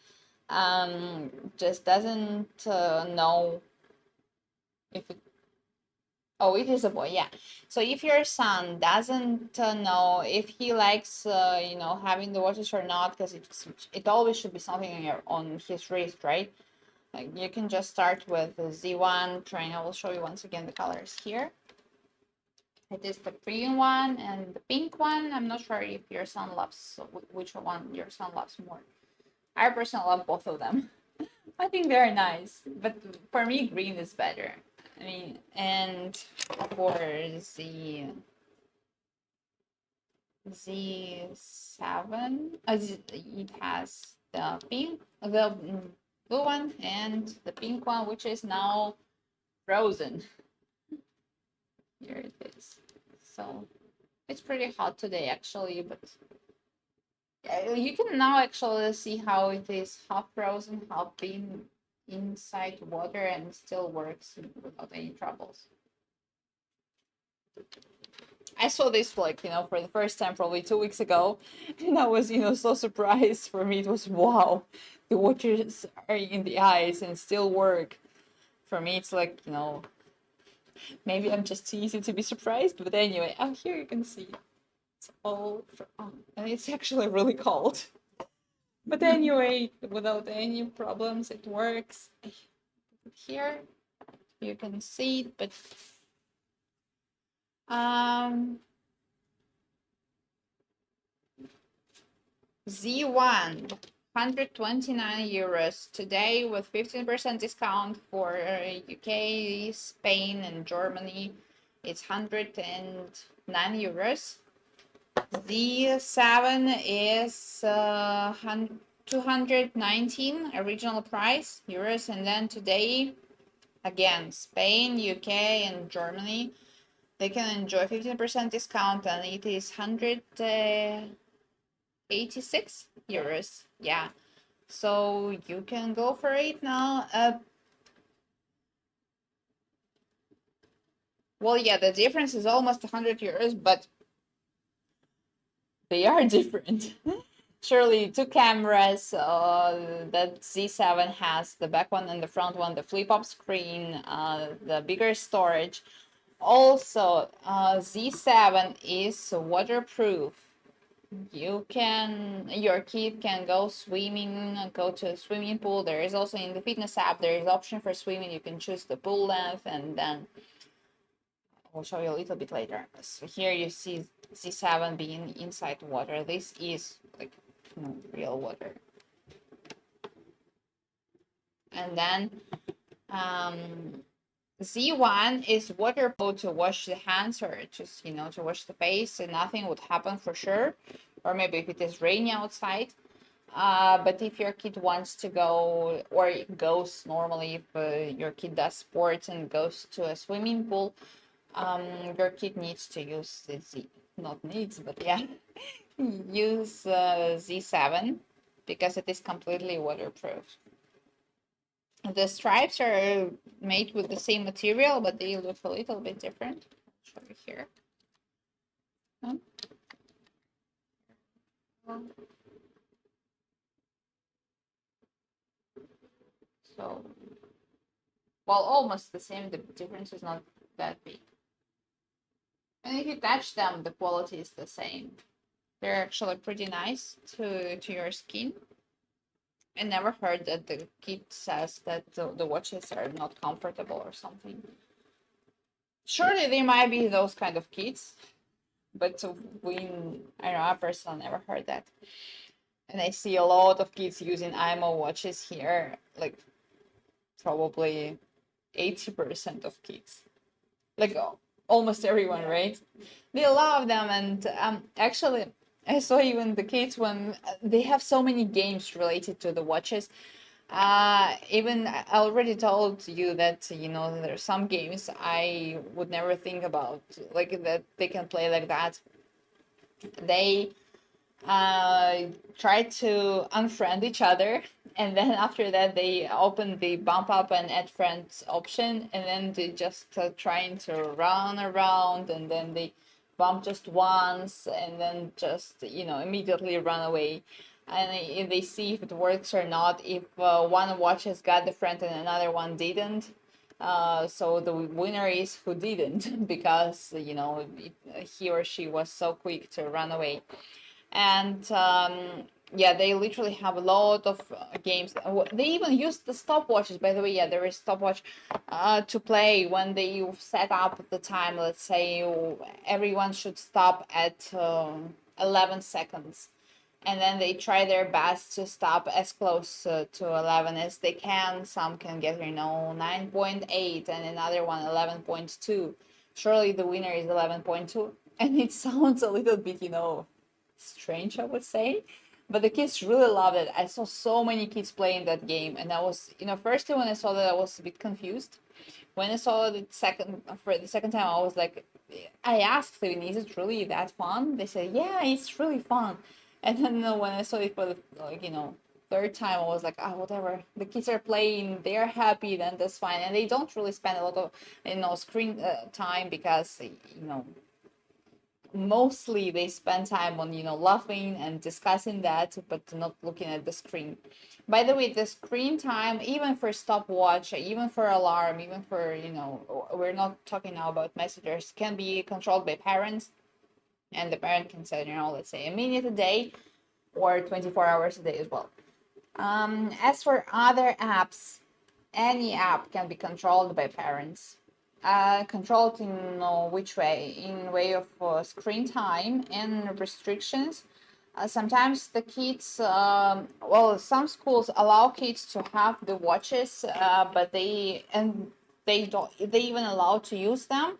just doesn't know if it, oh, it is a boy, yeah. So if your son doesn't know if he likes, having the watches or not, because it always should be something on his wrist, right? Like you can just start with the Z1. I will show you once again the colors here. It is the green one and the pink one. I'm not sure if your son loves which one your son loves more. I personally love both of them. I think they're nice, but for me, green is better. I mean, and for Z7, it has the blue one and the pink one, which is now frozen. Here it is. So it's pretty hot today, actually, but you can now actually see how it is half frozen, half being inside water, and still works without any troubles. I saw this for the first time probably 2 weeks ago, and I was so surprised. For me, it was wow, the watches are in the eyes and still work. For me, it's like maybe I'm just too easy to be surprised. But anyway, out here you can see it's all and it's actually really cold. But anyway, without any problems, it works. Here, you can see it, but Z1, 129 euros today with 15% discount for UK, Spain, and Germany. It's 109 euros. Z7 is 219 original price euros, and then today, again, Spain, UK, and Germany, they can enjoy 15% discount, and it is 186 euros. Yeah, so you can go for it now. Well, yeah, the difference is almost 100 euros, but they are different. Surely two cameras, that Z7 has the back one and the front one, the flip-up screen, the bigger storage. Also, Z7 is waterproof. Your kid can go swimming, go to a swimming pool. There is also in the fitness app, there is option for swimming. You can choose the pool length, and then I'll show you a little bit later. So here you see Z7 being inside water. This is like real water. And then Z1 is waterproof to wash the hands, or just to wash the face, and nothing would happen for sure. Or maybe if it is rainy outside. But if your kid wants to go, or goes normally, if your kid does sports and goes to a swimming pool, your kid needs to use the not needs, but yeah, use Z7 because it is completely waterproof. The stripes are made with the same material, but they look a little bit different. I'll show you here. So, well, almost the same. The difference is not that big. And if you touch them, the quality is the same. They're actually pretty nice to your skin. I never heard that the kid says that the watches are not comfortable or something. Surely there might be those kind of kids, but I personally never heard that. And I see a lot of kids using imoo watches here, like probably 80% of kids. Like almost everyone, right? They love them, and actually I saw even the kids when they have so many games related to the watches. Even I already told you that there are some games I would never think about, like that they can play like that. They try to unfriend each other, and then after that they open the bump up and add friends option, and then they just trying to run around, and then they bump just once, and then just immediately run away. And if they see if it works or not, if one watch has got the friend and another one didn't, so the winner is who didn't because he or she was so quick to run away. And yeah, they literally have a lot of games. They even use the stopwatches, by the way. Yeah, there is stopwatch to play when they set up the time. Let's say everyone should stop at 11 seconds, and then they try their best to stop as close to 11 as they can. Some can get 9.8, and another one 11.2. Surely the winner is 11.2, and it sounds a little bit strange, I would say, but the kids really loved it. I saw so many kids playing that game, and I was first time when I saw that I was a bit confused. When I saw the second time, I was like, I asked them, is it really that fun? They said, yeah, it's really fun. And then when I saw it for the third time, I was like, whatever, the kids are playing, they're happy, then that's fine. And they don't really spend a lot of screen time, because mostly they spend time on laughing and discussing that, but not looking at the screen. By the way, the screen time, even for stopwatch, even for alarm, even for we're not talking now about messengers, can be controlled by parents, and the parent can set let's say a minute a day or 24 hours a day as well. As for other apps, any app can be controlled by parents. Controlled in which way? In way of screen time and restrictions. Sometimes the kids, well, some schools allow kids to have the watches, but they don't. They even allow to use them,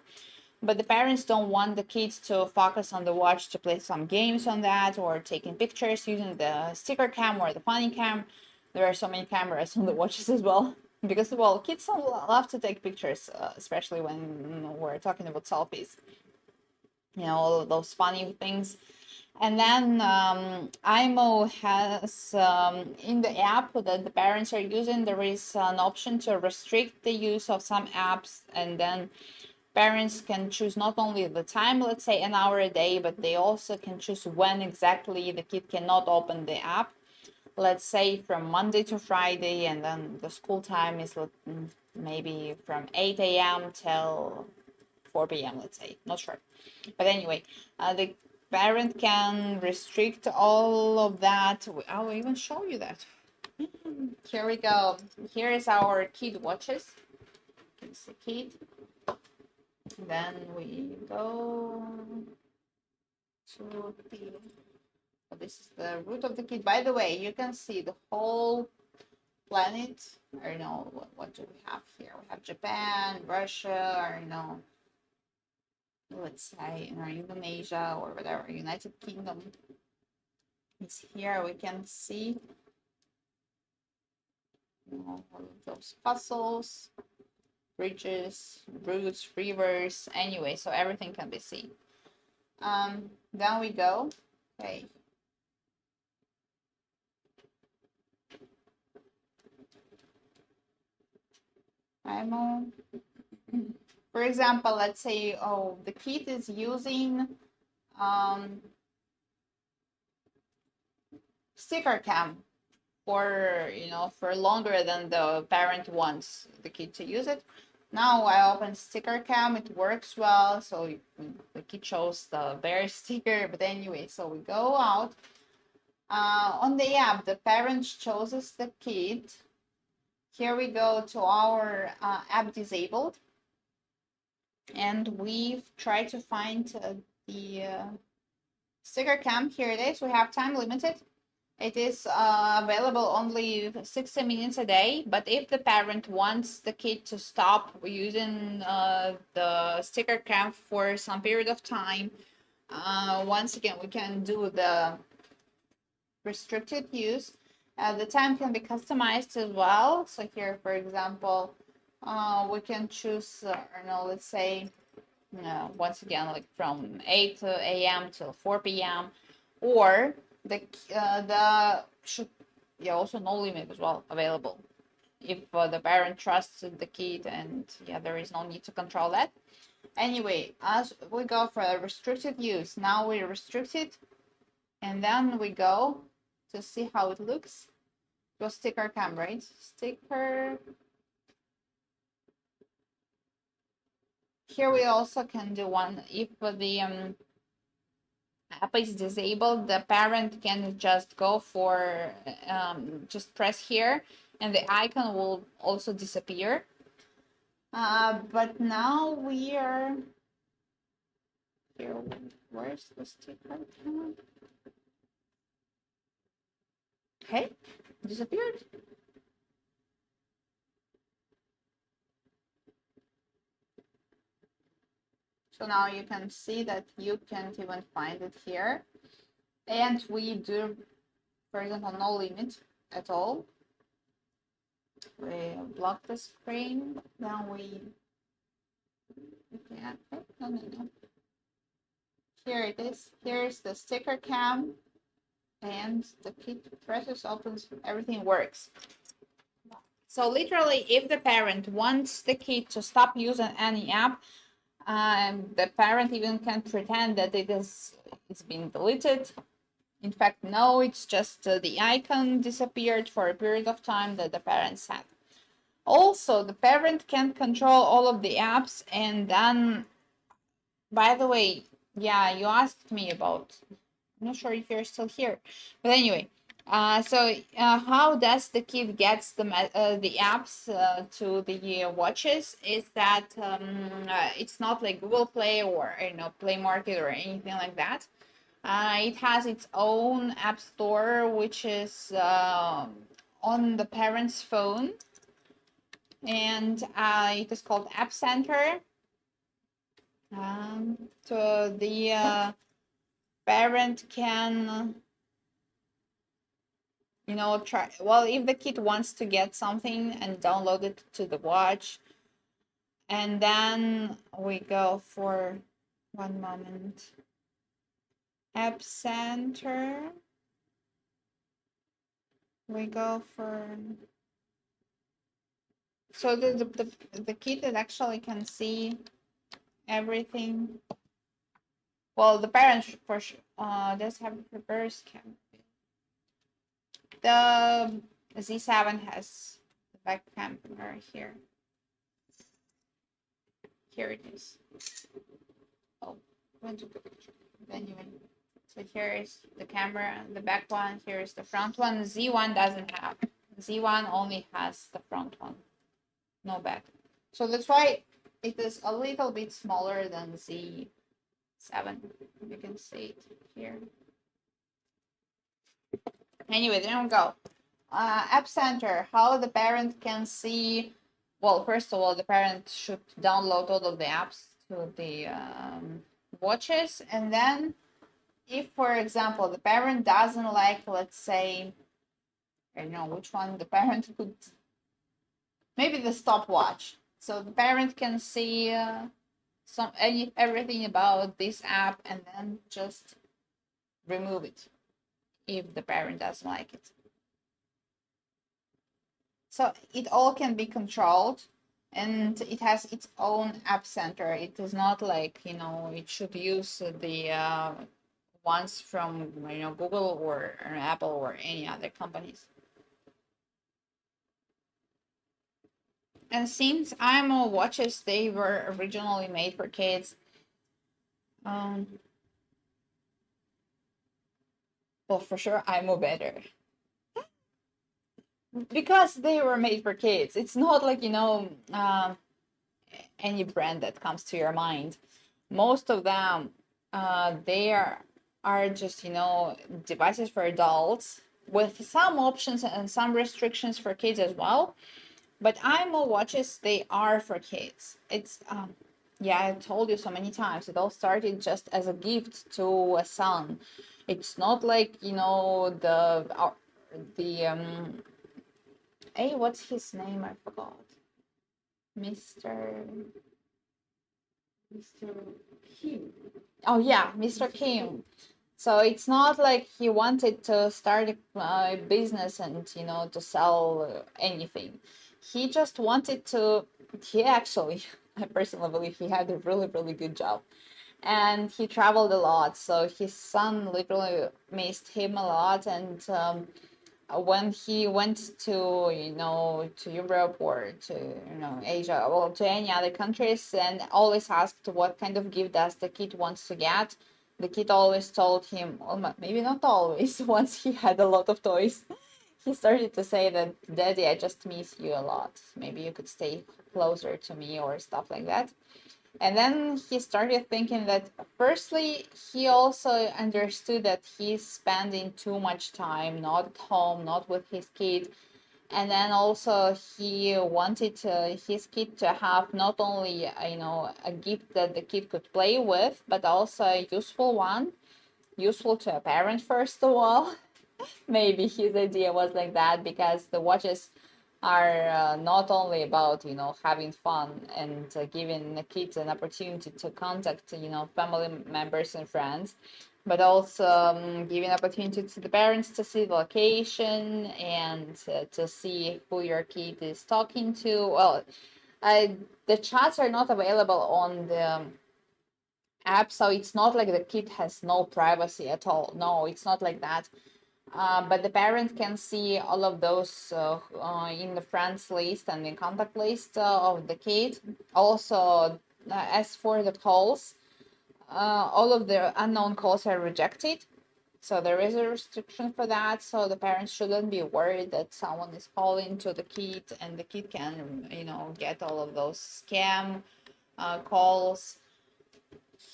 but the parents don't want the kids to focus on the watch to play some games on that or taking pictures using the sticker cam or the funny cam. There are so many cameras on the watches as well because, well, kids love to take pictures, especially when we're talking about selfies, all of those funny things. And then imoo has, in the app that the parents are using, there is an option to restrict the use of some apps, and then parents can choose not only the time, let's say an hour a day, but they also can choose when exactly the kid cannot open the app. Let's say from Monday to Friday, and then the school time is maybe from 8 a.m. till 4 p.m., let's say. Not sure. But anyway, the parent can restrict all of that. I'll even show you that. Here we go. Here is our kid watches. It's the kid. Then we go to the, this is the root of the kid. By the way, you can see the whole planet. I don't know, what do we have here? We have Japan, Russia, or let's say, Indonesia or whatever, United Kingdom is here. We can see all of those puzzles, bridges, routes, rivers. Anyway, so everything can be seen. Then we go. Okay. imoo. For example, let's say, the kid is using sticker cam for longer than the parent wants the kid to use it. Now I open sticker cam, it works well, so the kid shows the bear sticker. But anyway, so we go out. On the app, the parent chooses the kid. Here we go to our app disabled, and we've tried to find the sticker cam. Here it is. We have time limited. It is available only 60 minutes a day, but if the parent wants the kid to stop using the sticker cam for some period of time, once again, we can do the restricted use. The time can be customized as well. So here, for example, we can choose, let's say, once again, like from 8 a.m. till 4 p.m. or the should also no limit as well available if the parent trusts the kid, and there is no need to control that. Anyway, as we go for a restricted use, now we restrict it, and then we go to see how it looks. Go sticker cam, right? Sticker. Here we also can do one if the app is disabled. The parent can just go for just press here, and the icon will also disappear. But now we are here. Where's the sticker? Okay, disappeared. So now you can see that you can't even find it here. And we do, for example, no limit at all. We block the screen, then we, no. Here it is. Here's the sticker cam, and the kid presses, opens, everything works. So literally, if the parent wants the kid to stop using any app, the parent even can pretend that it's been deleted. In fact, no, it's just the icon disappeared for a period of time that the parents had. Also, the parent can control all of the apps, and then, by the way, you asked me about, I'm not sure if you're still here, but anyway, How does the kid gets the apps to the watches is that it's not like Google Play or Play Market or anything like that. It has its own app store, which is on the parent's phone, and it is called App Center. So the parent can try, well, if the kid wants to get something and download it to the watch, and then we go for one moment. App Center, we go for, so the kid that actually can see everything. Well, the parents for sure does have reverse cam. The Z7 has the back camera here. Here it is. Oh, went to the picture. Anyway, so here is the camera, the back one. Here is the front one. Z1 doesn't have. Z1 only has the front one, no back. So that's why it is a little bit smaller than Z7. You can see it here. Anyway, there we go. App Center, how the parent can see. Well, first of all, the parent should download all of the apps to the watches, and then if, for example, the parent doesn't like, let's say, I don't know which one the parent could, maybe the stopwatch. So the parent can see everything about this app and then just remove it if the parent doesn't like it. So it all can be controlled, and it has its own app center. It is not like, it should use the ones from, Google or Apple or any other companies. And since imoo watches, they were originally made for kids. Well, for sure, imoo better. Because they were made for kids. It's not like, any brand that comes to your mind. Most of them, they are just, devices for adults with some options and some restrictions for kids as well. But imoo watches, they are for kids. It's, yeah, I told you so many times, it all started just as a gift to a son. It's not like, hey, what's his name? I forgot. Mr. Kim. Oh yeah, Mr. Kim. So it's not like he wanted to start a business and to sell anything. He just wanted to. He actually, I personally believe he had a really really good job, and he traveled a lot. So his son literally missed him a lot, and when he went to to Europe or to Asia, well, to any other countries, and always asked what kind of gift does the kid wants to get, the kid always told him, well, maybe not always, once he had a lot of toys, he started to say that, Daddy, I just miss you a lot, maybe you could stay closer to me or stuff like that. And then he started thinking that, firstly, he also understood that he's spending too much time not at home, not with his kid. And then also he wanted his kid to have not only, a gift that the kid could play with, but also a useful one, useful to a parent, first of all. Maybe his idea was like that, because the watches are not only about having fun and giving the kids an opportunity to contact family members and friends, but also giving opportunity to the parents to see the location and to see who your kid is talking to. Well, the chats are not available on the app, so it's not like the kid has no privacy at all. No, it's not like that. But the parent can see all of those in the friends list and the contact list of the kid. Also, as for the calls, all of the unknown calls are rejected. So there is a restriction for that. So the parents shouldn't be worried that someone is calling to the kid and the kid can, get all of those scam calls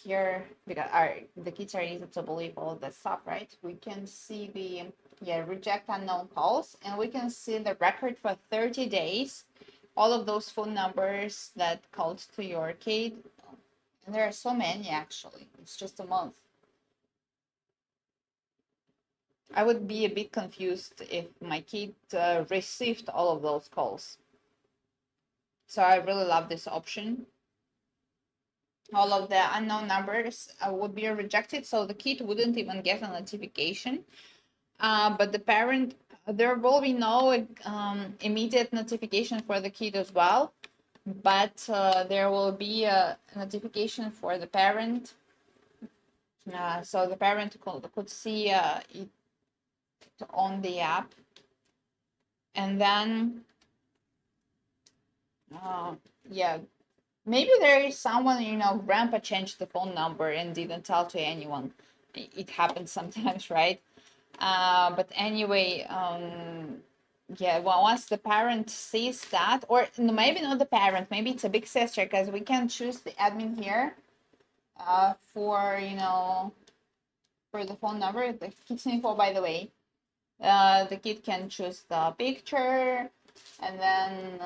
here, because the kids are easy to believe all of that stuff, right? We can see the reject unknown calls, and we can see the record for 30 days, all of those phone numbers that called to your kid. And there are so many, actually. It's just a month. I would be a bit confused if my kid received all of those calls. So I really love this option. All of the unknown numbers would be rejected, so the kid wouldn't even get a notification. But the parent, there will be no immediate notification for the kid as well, but there will be a notification for the parent. So the parent could see it on the app, and then maybe there is someone, grandpa changed the phone number and didn't tell to anyone. It happens sometimes, right? But anyway, well, once the parent sees that, or maybe not the parent, maybe it's a big sister, because we can choose the admin here for, for the phone number, the kid's info, by the way. The kid can choose the picture, and then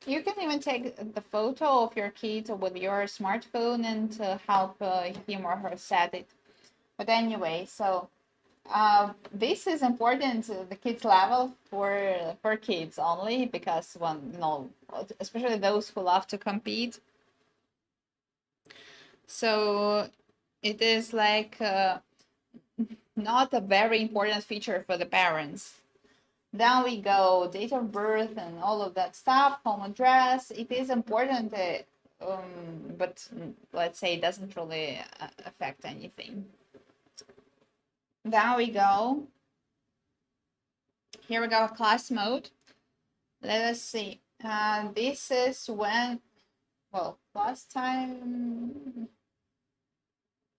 you can even take the photo of your kid with your smartphone and to help him or her set it. But anyway, so this is important to the kids level for kids only, because especially those who love to compete. So it is like not a very important feature for the parents. Then we go date of birth and all of that stuff, home address. It is important, but let's say it doesn't really affect anything. Then we go. Here we go, class mode. Let us see. This is when, well, last time,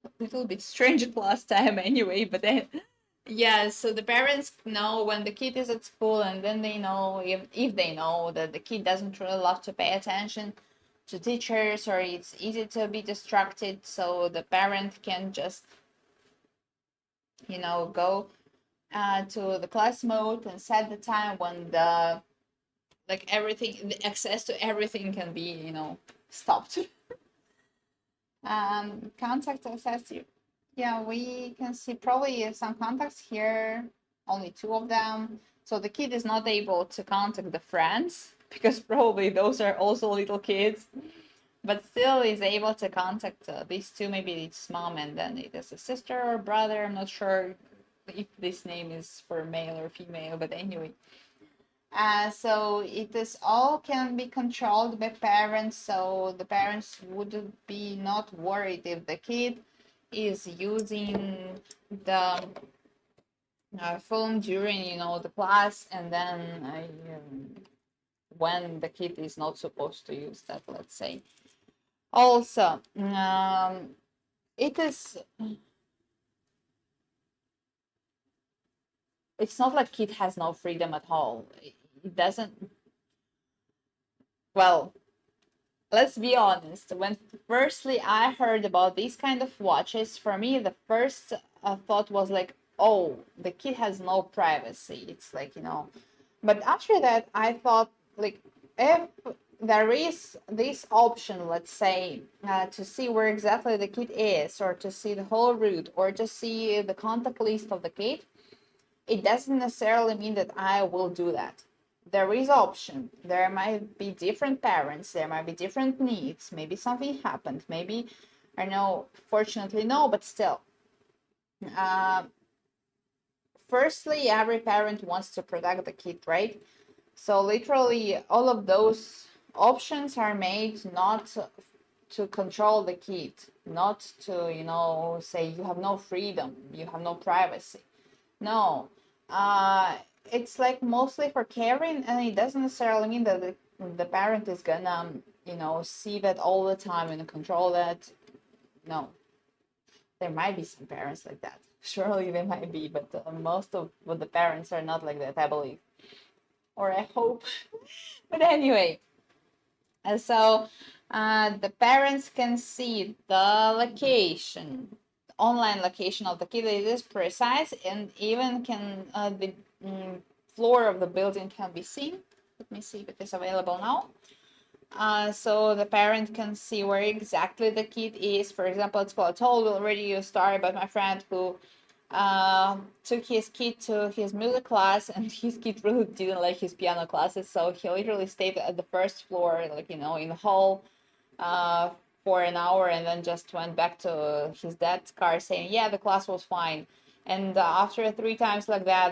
a little bit strange last time anyway, but then, yeah, so the parents know when the kid is at school, and then they know if they know that the kid doesn't really love to pay attention to teachers, or it's easy to be distracted, so the parent can just, go to the class mode and set the time when the the access to everything can be, stopped. Contact access to, yeah, we can see probably some contacts here, only 2 of them. So the kid is not able to contact the friends, because probably those are also little kids, but still is able to contact these 2. Maybe it's mom and then it is a sister or brother. I'm not sure if this name is for male or female, but anyway. So it is all can be controlled by parents, so the parents would be not worried if the kid is using the phone during, the class, and then when the kid is not supposed to use that, let's say. Also, it's not like kid has no freedom at all. It doesn't. Well, let's be honest. When firstly I heard about these kind of watches, for me the first thought was like, oh, the kid has no privacy. It's like, But after that, I thought, like, if there is this option, let's say, to see where exactly the kid is, or to see the whole route, or to see the contact list of the kid, it doesn't necessarily mean that I will do that. There is option. There might be different parents. There might be different needs. Maybe something happened. Maybe, I know, fortunately, no, but still. Firstly, every parent wants to protect the kid, right? So literally, all of those options are made not to control the kid, not to, say you have no freedom, you have no privacy. No, it's like mostly for caring, and it doesn't necessarily mean that the parent is gonna, see that all the time and control that. No, there might be some parents like that. Surely there might be, but most of the parents are not like that, I believe, or I hope. But anyway, and so the parents can see the location, online location of the kid. It is precise, and even can the floor of the building can be seen. Let me see if it is available now. So the parent can see where exactly the kid is. For example, it's called, I told already you a story about my friend who took his kid to his music class, and his kid really didn't like his piano classes, so he literally stayed at the first floor, like, you know, in the hall uh, for an hour, and then just went back to his dad's car saying, yeah, the class was fine. And after 3 times like that,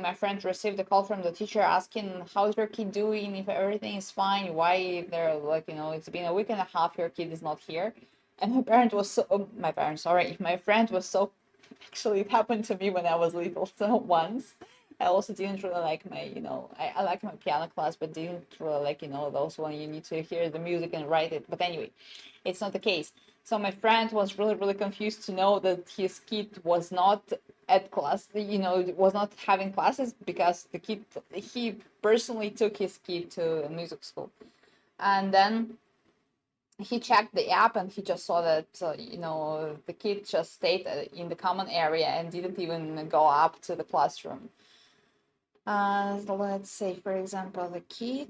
my friend received a call from the teacher asking, how's your kid doing, if everything is fine, why they're like, you know, it's been a week and a half, your kid is not here. And my friend was so, my friend was so, actually it happened to me when I was little, so once. I also didn't really like my, you know, I like my piano class, but didn't really like, you know, those when you need to hear the music and write it. But anyway, it's not the case. So my friend was really, really confused to know that his kid was not at class, you know, was not having classes, because the kid, he personally took his kid to music school. And then he checked the app, and he just saw that, you know, the kid just stayed in the common area and didn't even go up to the classroom. So let's say, for example, the kid,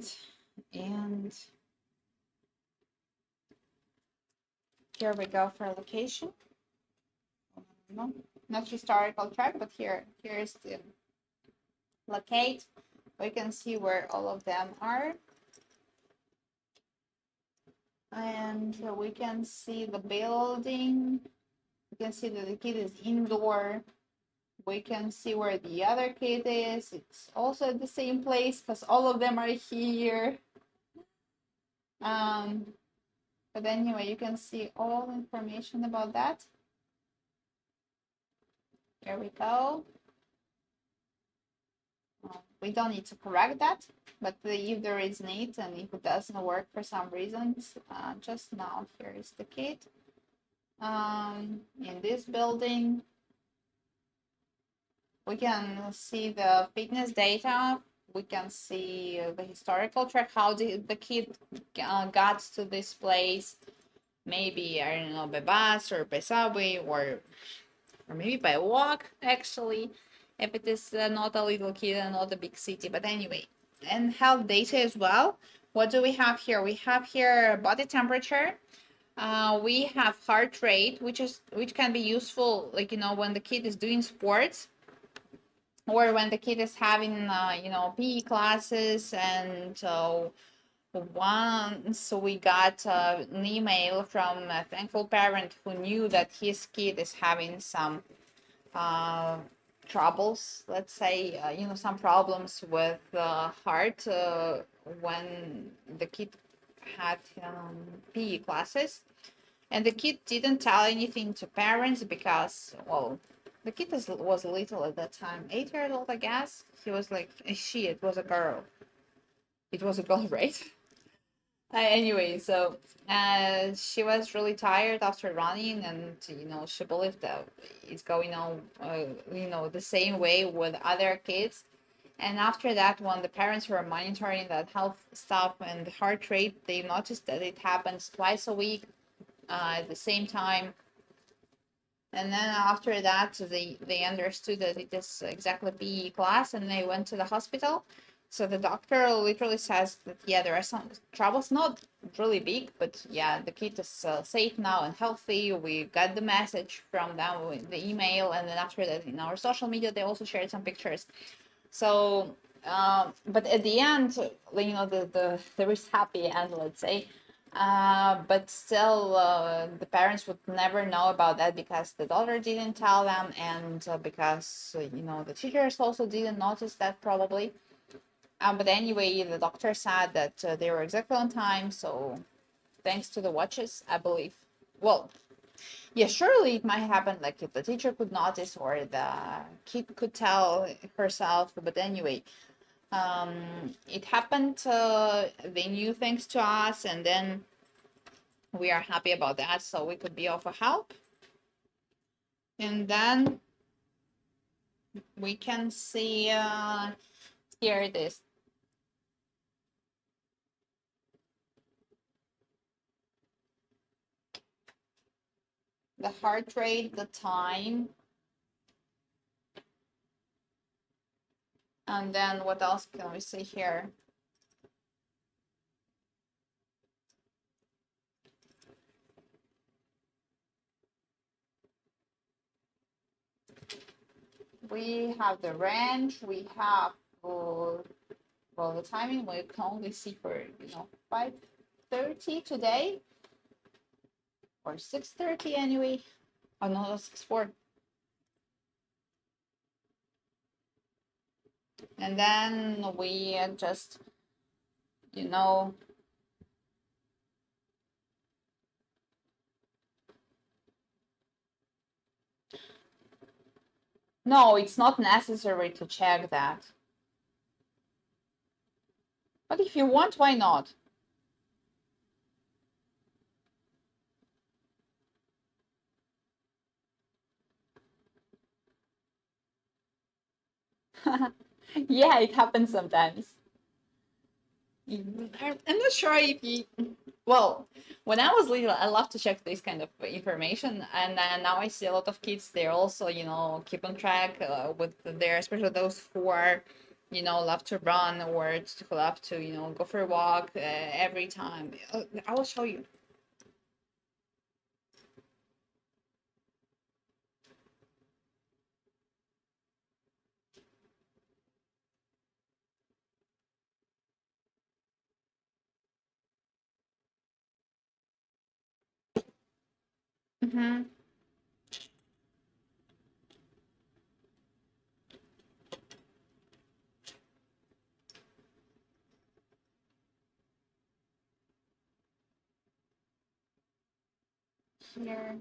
and here we go for location. No, not historical track, but here's the locate. We can see where all of them are, and we can see the building. We can see that the kid is indoor. We can see where the other kid is. It's also at the same place because all of them are here. But anyway, you can see all information about that. Here we go. We don't need to correct that, but if there is need, and if it doesn't work for some reasons, just now, here is the kid. In this building, we can see the fitness data. We can see the historical track, how the kid got to this place. Maybe, I don't know, by bus or by subway, or maybe by walk, actually, if it is not a little kid and not a big city. But anyway, and health data as well. What do we have here? We have here body temperature. We have heart rate, which can be useful, like, you know, when the kid is doing sports, or when the kid is having you know, PE classes. And once we got an email from a thankful parent who knew that his kid is having some troubles, let's say, you know, some problems with heart when the kid had PE classes. And the kid didn't tell anything to parents because, well, the kid was little at that time, 8 years old, I guess. He was like, it was a girl. It was a girl, right? Anyway, so she was really tired after running, and, you know, she believed that it's going on, you know, the same way with other kids. And after that, when the parents were monitoring that health stuff and the heart rate, they noticed that it happens twice a week at the same time. And then after that, they understood that it is exactly PE class, and they went to the hospital. So the doctor literally says that, yeah, there are some troubles, not really big, but yeah, the kid is safe now and healthy. We got the message from them with the email, and then after that, in our social media, they also shared some pictures. So, but at the end, you know, there is happy end, let's say. But still, the parents would never know about that because the daughter didn't tell them, and because, you know, the teachers also didn't notice that, probably. But anyway, the doctor said that they were exactly on time, so thanks to the watches, I believe. Well, yeah, surely it might happen, like, if the teacher could notice or the kid could tell herself. But anyway, it happened. They knew thanks to us, and then we are happy about that, so we could be of a help. And then we can see here it is. The heart rate, the time, and then what else can we see here? We have the range, we have well, the timing we can only see for 5:30 today or 6:30 anyway. Oh no, 6:04. And then we just no, it's not necessary to check that. But if you want, why not? Yeah, it happens sometimes. I'm not sure if you. Well, when I was little, I loved to check this kind of information, and now I see a lot of kids. They're also, keep on track with their, especially those who are, love to run or who love to, go for a walk every time. I will show you. Mm-hmm. Here,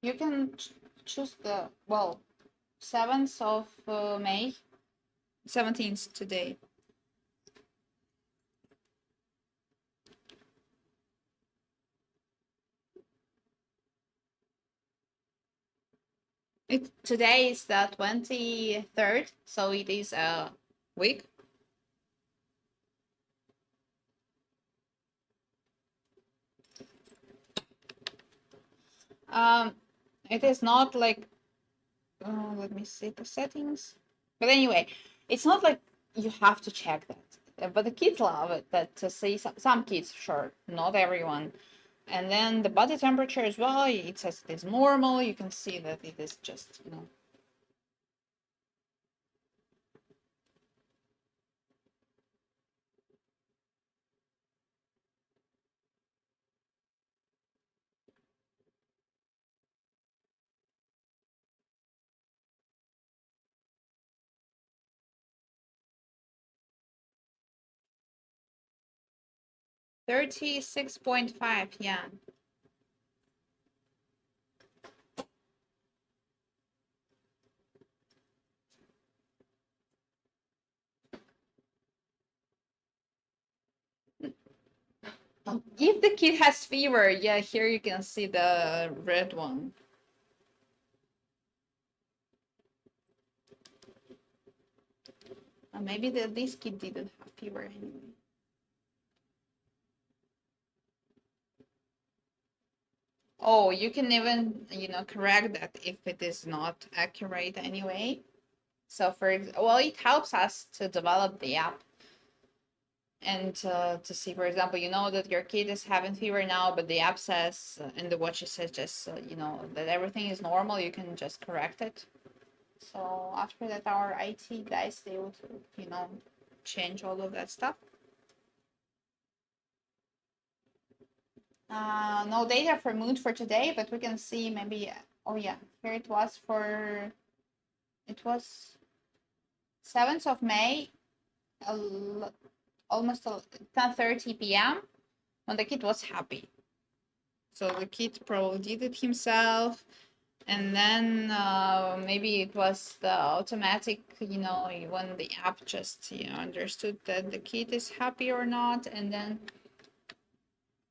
you can choose the 7th of May, 17th today. Today is the 23rd, so it is a week. It is not like, let me see the settings. But anyway, it's not like you have to check that. But the kids love it. That to see some kids, sure, not everyone. And then the body temperature as well. It says it is normal. You can see that it is just 36.5. Yeah. If the kid has fever, yeah, here you can see the red one. Maybe this kid didn't have fever anyway. Oh, you can even, correct that if it is not accurate anyway. So it helps us to develop the app and to see, for example, you know that your kid is having fever now, but the app says, and the watch says just, that everything is normal, you can just correct it. So after that, our IT guys, they would, change all of that stuff. No data for mood for today, but we can see maybe, oh yeah, here it was 7th of May, almost 10:30 p.m. when the kid was happy. So the kid probably did it himself, and then maybe it was the automatic, when the app just understood that the kid is happy or not, and then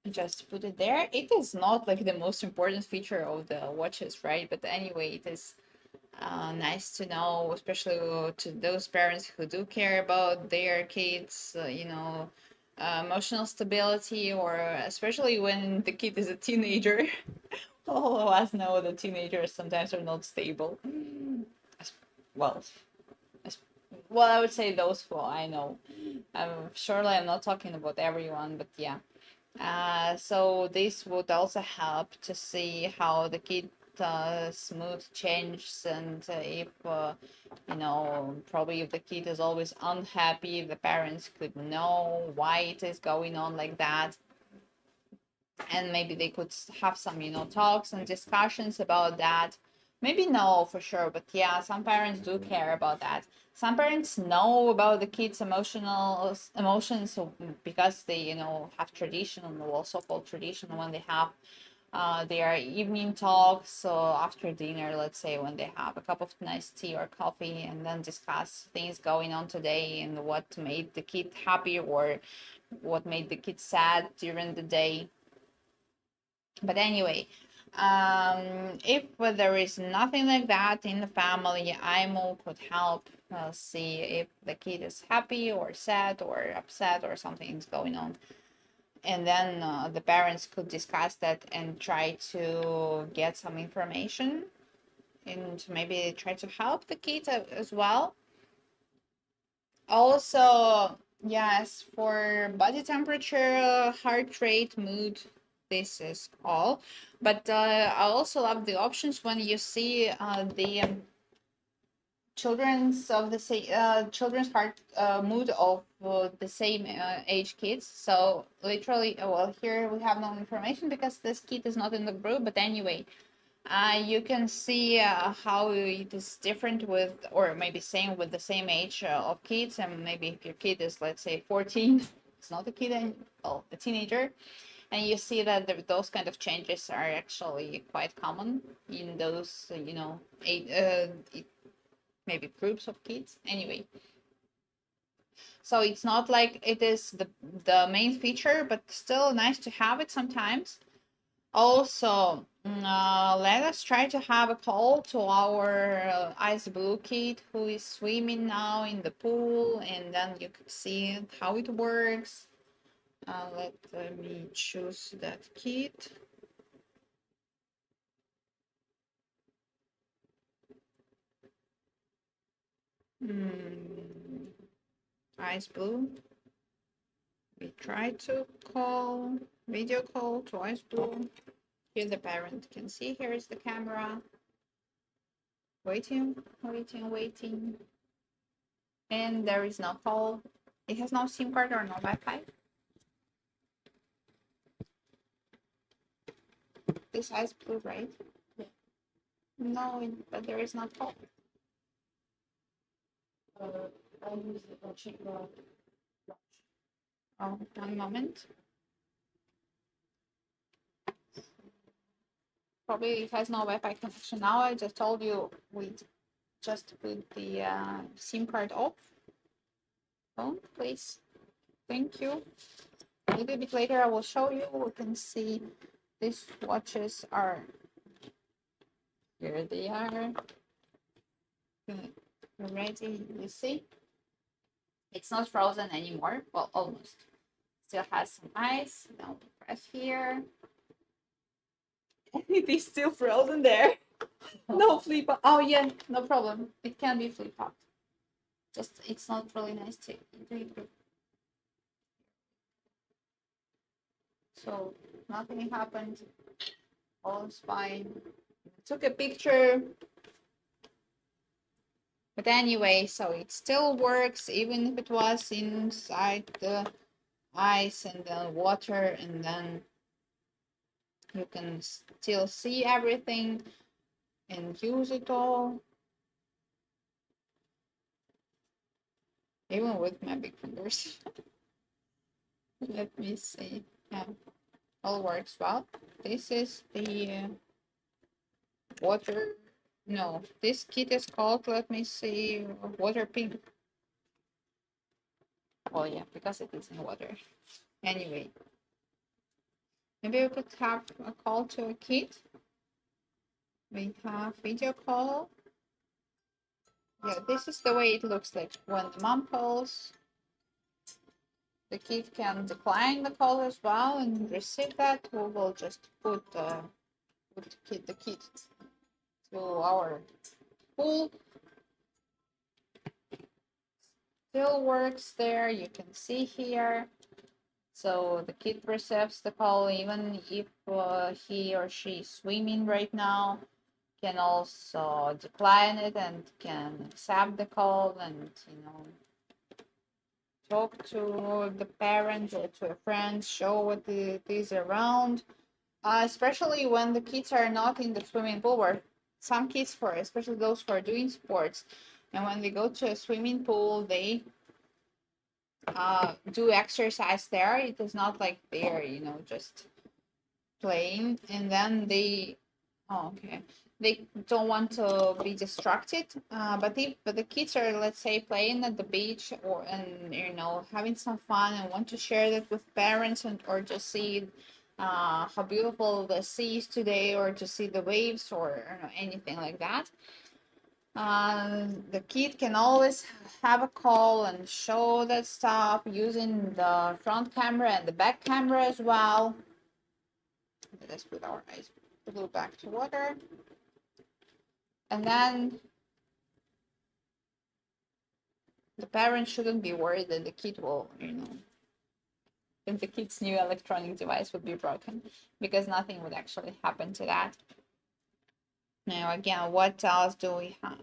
just put it there. It is not like the most important feature of the watches, right? But anyway, it is nice to know, especially to those parents who do care about their kids, emotional stability, or especially when the kid is a teenager. All of us know that teenagers sometimes are not stable. As- Well, as- well, I would say those who I know. Surely I'm not talking about everyone, but yeah. So this would also help to see how the kid smooth changes, and if probably if the kid is always unhappy, the parents could know why it is going on like that, and maybe they could have some talks and discussions about that. Maybe no for sure, but yeah, some parents do care about that. Some parents know about the kids emotions, so because they have tradition, well, so-called tradition, when they have their evening talks, so after dinner, let's say, when they have a cup of nice tea or coffee, and then discuss things going on today and what made the kid happy or what made the kid sad during the day. But anyway, if there is nothing like that in the family, IMO could help see if the kid is happy or sad or upset or something's going on. And then the parents could discuss that and try to get some information and maybe try to help the kid as well. Also, yes, for body temperature, heart rate, mood, this is all. But I also love the options when you see the children's heart mood of the same age kids. So literally, well, here we have no information because this kid is not in the group. But anyway, you can see how it is different with, or maybe same with the same age of kids. And maybe if your kid is, let's say, 14, it's not a kid, and well, a teenager, and you see that those kind of changes are actually quite common in those, maybe groups of kids. Anyway, so it's not like it is the main feature, but still nice to have it sometimes. Also, let us try to have a call to our ice blue kid who is swimming now in the pool, and then you could see how it works. Let me choose that kid. Ice blue. We try to video call to ice blue. Here the parent can see, here is the camera. Waiting, waiting, waiting. And there is no call. It has no SIM card or no Wi-Fi. This ice blue, right? Yeah. No, but there is no call. I use the check the watch. Oh, one moment. Probably it has no Wi-Fi connection. Now I just told you we just put the SIM card off. Phone, please. Thank you. A little bit later I will show you. We can see these watches are, here they are. Ready, you see? It's not frozen anymore. Well, almost. Still has some ice. Now press here. It is still frozen there. No flip up. Oh yeah, no problem. It can be flip up. Just it's not really nice to do it. So nothing happened. All is fine. Took a picture. But anyway, so it still works even if it was inside the ice and the water, and then you can still see everything and use it all. Even with my big fingers. Let me see. Yeah, all works well. This is the water. No, this kit is called, let me see, water pink. Oh yeah, because it is in water. Anyway, Maybe we could have a call to a kid. We have video call. Yeah, this is the way it looks like when the mom calls. The kid can decline the call as well and receive that. We will just put the kid to our pool. Still works there. You can see here. So the kid receives the call even if he or she is swimming right now. Can also decline it and can accept the call and talk to the parents or to a friend, show what it is around. Especially when the kids are not in the swimming pool, where some kids, for especially those who are doing sports, and when they go to a swimming pool, they do exercise there. It is not like they're just playing, and then they don't want to be distracted. But if the kids are, let's say, playing at the beach or and having some fun and want to share that with parents or just see how beautiful the sea is today, or to see the waves, or anything like that, the kid can always have a call and show that stuff using the front camera and the back camera as well. Let's put our eyes blue back to water. And then the parent shouldn't be worried that the kid will, if the kid's new electronic device would be broken, because nothing would actually happen to that. Now, again, what else do we have?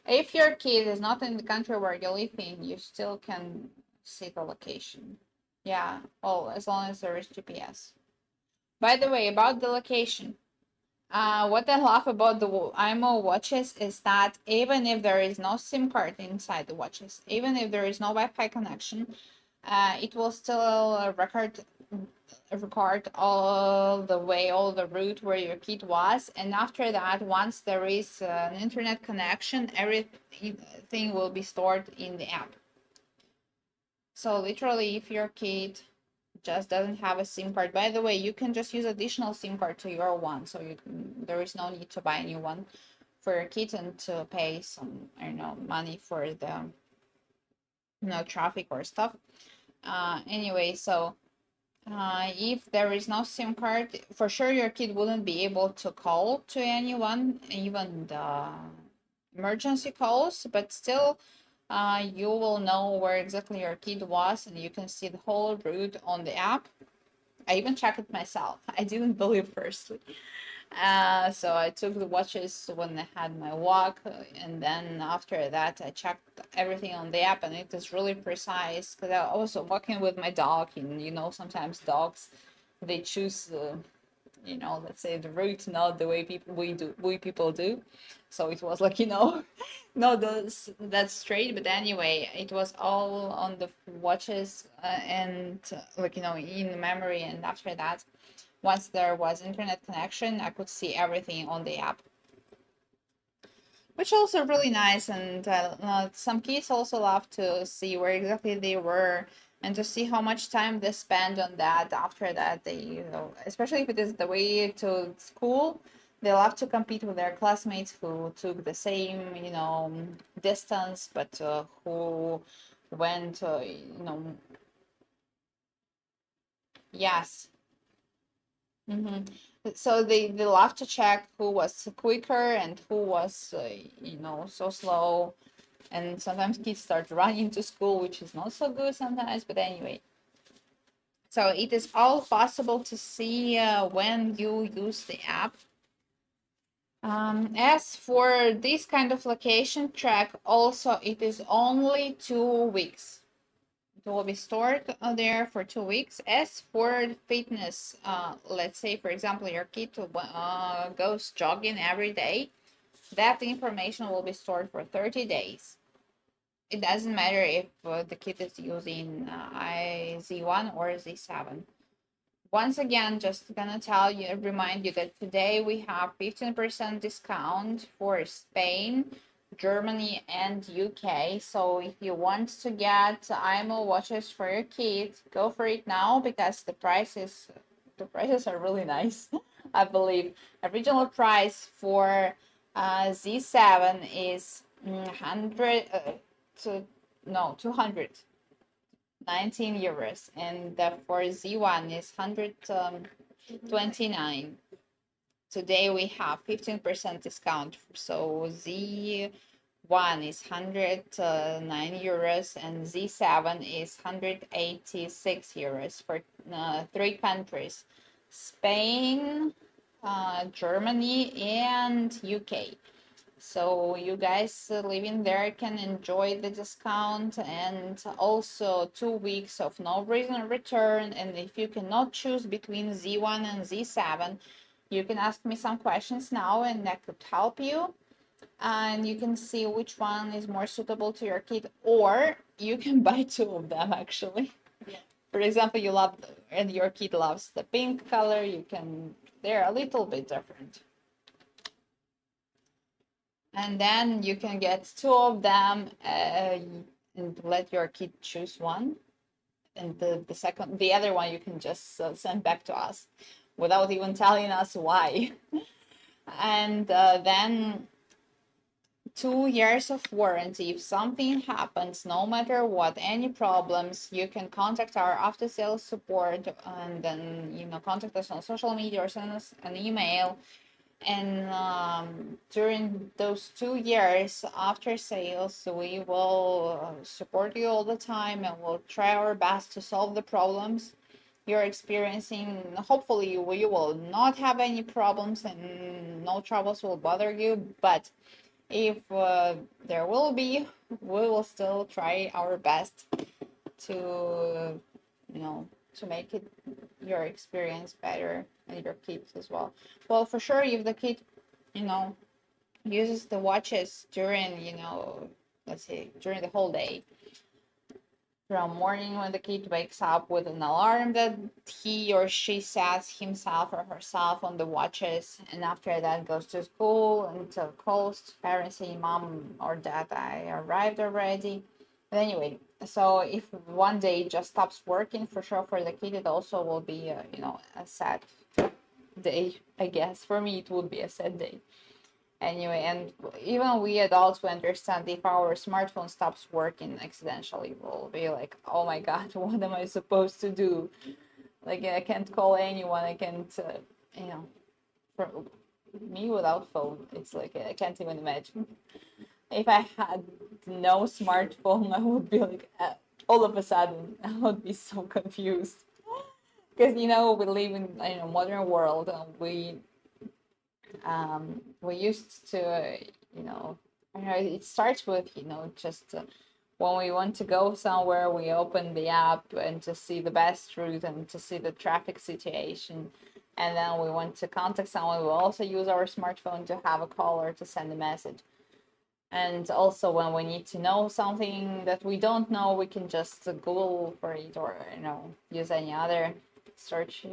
If your kid is not in the country where you live in, you still can see the location. Yeah, as long as there is GPS. By the way, about the location, what I love about the imoo watches is that even if there is no SIM card inside the watches, even if there is no Wi-Fi connection, it will still record all the route where your kid was, and after that, once there is an internet connection, everything will be stored in the app. So literally, if your kid just doesn't have a SIM card, by the way, you can just use additional SIM card to your one, so there is no need to buy a new one for your kid and to pay some money for the traffic or stuff. Anyway, so if there is no SIM card, for sure your kid wouldn't be able to call to anyone, even the emergency calls, but still you will know where exactly your kid was, and you can see the whole route on the app. I even checked it myself. I didn't believe firstly. So I took the watches when I had my walk, and then after that I checked everything on the app, and it is really precise because I was also walking with my dog, and sometimes dogs, they choose let's say the route not the way people do. So it was like not that straight, but anyway, it was all on the watches, and like in memory. And after that, once there was internet connection, I could see everything on the app, which also really nice. And some kids also love to see where exactly they were and to see how much time they spend on that. After that, they especially if it is the way to school, they love to compete with their classmates who took the same distance, but who went yes. Mm-hmm. So they love to check who was quicker and who was, so slow. And sometimes kids start running to school, which is not so good sometimes. But anyway, so it is all possible to see when you use the app. As for this kind of location track, also it is only 2 weeks. It will be stored there for 2 weeks. As for fitness, let's say, for example, your kid goes jogging every day, that information will be stored for 30 days. It doesn't matter if the kid is using Z1 or Z7. Once again, just gonna remind you that today we have 15% discount for Spain Germany and UK. So if you want to get imoo watches for your kid, go for it now because the prices are really nice. I believe original price for Z7 is 100 to no 219 euros, and for Z1 is 129. Today we have 15% discount, so Z1 is 109 euros and Z7 is 186 euros for 3 countries: Spain, Germany, and UK. So you guys living there can enjoy the discount, and also 2 weeks of no reason return. And if you cannot choose between Z1 and Z7, you can ask me some questions now and that could help you. And you can see which one is more suitable to your kid, or you can buy two of them actually. Yeah. For example, you love and your kid loves the pink color, they're a little bit different. And then you can get two of them and let your kid choose one, and the other one you can just send back to us without even telling us why. And then 2 years of warranty. If something happens, no matter what, any problems, you can contact our after sales support, and then contact us on social media or send us an email. And during those 2 years after sales, we will support you all the time, and we'll try our best to solve the problems you're experiencing. Hopefully we will not have any problems and no troubles will bother you, but if there will be, we will still try our best to to make it your experience better and your kids as well. Well, for sure, if the kid uses the watches during let's say during the whole day, from morning when the kid wakes up with an alarm that he or she sets himself or herself on the watches, and after that goes to school until calls parents saying mom or dad I arrived already. But anyway, so if one day it just stops working, for sure for the kid it also will be a sad day. I guess for me it would be a sad day. Anyway, and even we adults, we understand if our smartphone stops working accidentally, we'll be like, oh my god, what am I supposed to do? Like, I can't call anyone, I can't for me without phone, it's like I can't even imagine. If I had no smartphone, I would be like all of a sudden I would be so confused, because we live in a modern world, and we used to, it starts with, just when we want to go somewhere, we open the app and to see the best route and to see the traffic situation. And then we want to contact someone, we also use our smartphone to have a call or to send a message. And also when we need to know something that we don't know, we can just Google for it, or, use any other search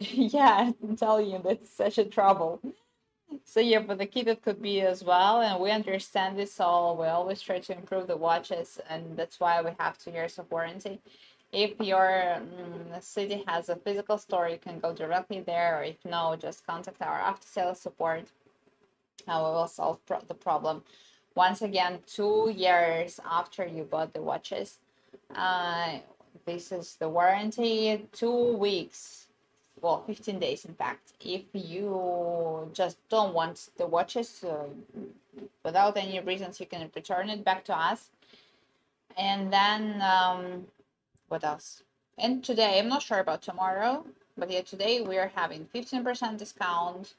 yeah, I'm telling you, that's such a trouble. So yeah, for the kid it could be as well, and we understand this all. We always try to improve the watches, and that's why we have 2 years of warranty. If your city has a physical store, you can go directly there, or if no, just contact our after sales support, and we will solve the problem. Once again, 2 years after you bought the watches, this is the warranty. 2 weeks, well, 15 days in fact, if you just don't want the watches without any reasons, you can return it back to us. And then what else? And today, I'm not sure about tomorrow, but yeah, today we are having 15% discount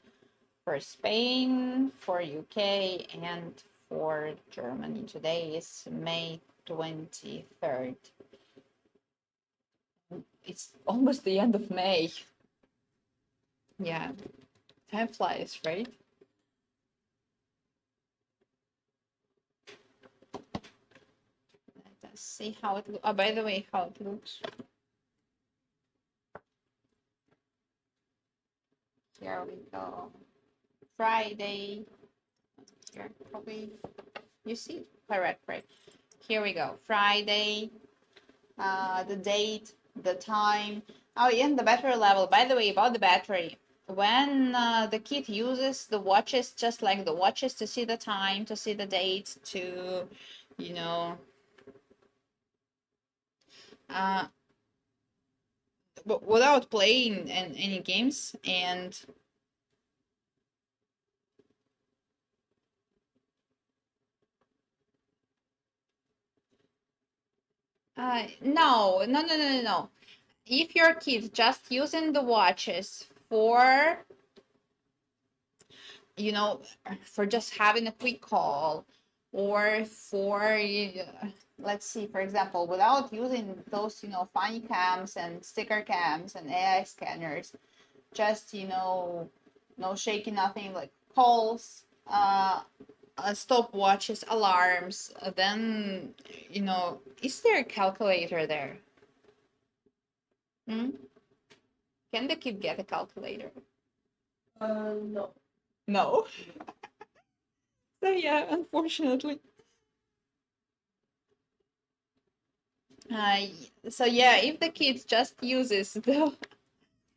for Spain, for UK, and for Germany. Today is May 23rd. It's almost the end of May. Yeah, time flies, right? Let's see how it looks. Oh, by the way, how it looks. Here we go. Friday. Here, probably you see it. Correct, right? Here we go. Friday, the date, the time. Oh, and the battery level. By the way, about the battery, when the kid uses the watches, just like the watches, to see the time, to see the date, to, you know, uh, but without playing any games and no. If your kid's just using the watches for, you know, for just having a quick call, or for, let's see, for example, without using those, funny cams and sticker cams and AI scanners, just, no shaking, nothing, like calls, stopwatches, alarms, then, is there a calculator there? Hmm? Can the kid get a calculator? No. No. So yeah, unfortunately. Uh, so yeah, if the kid just uses the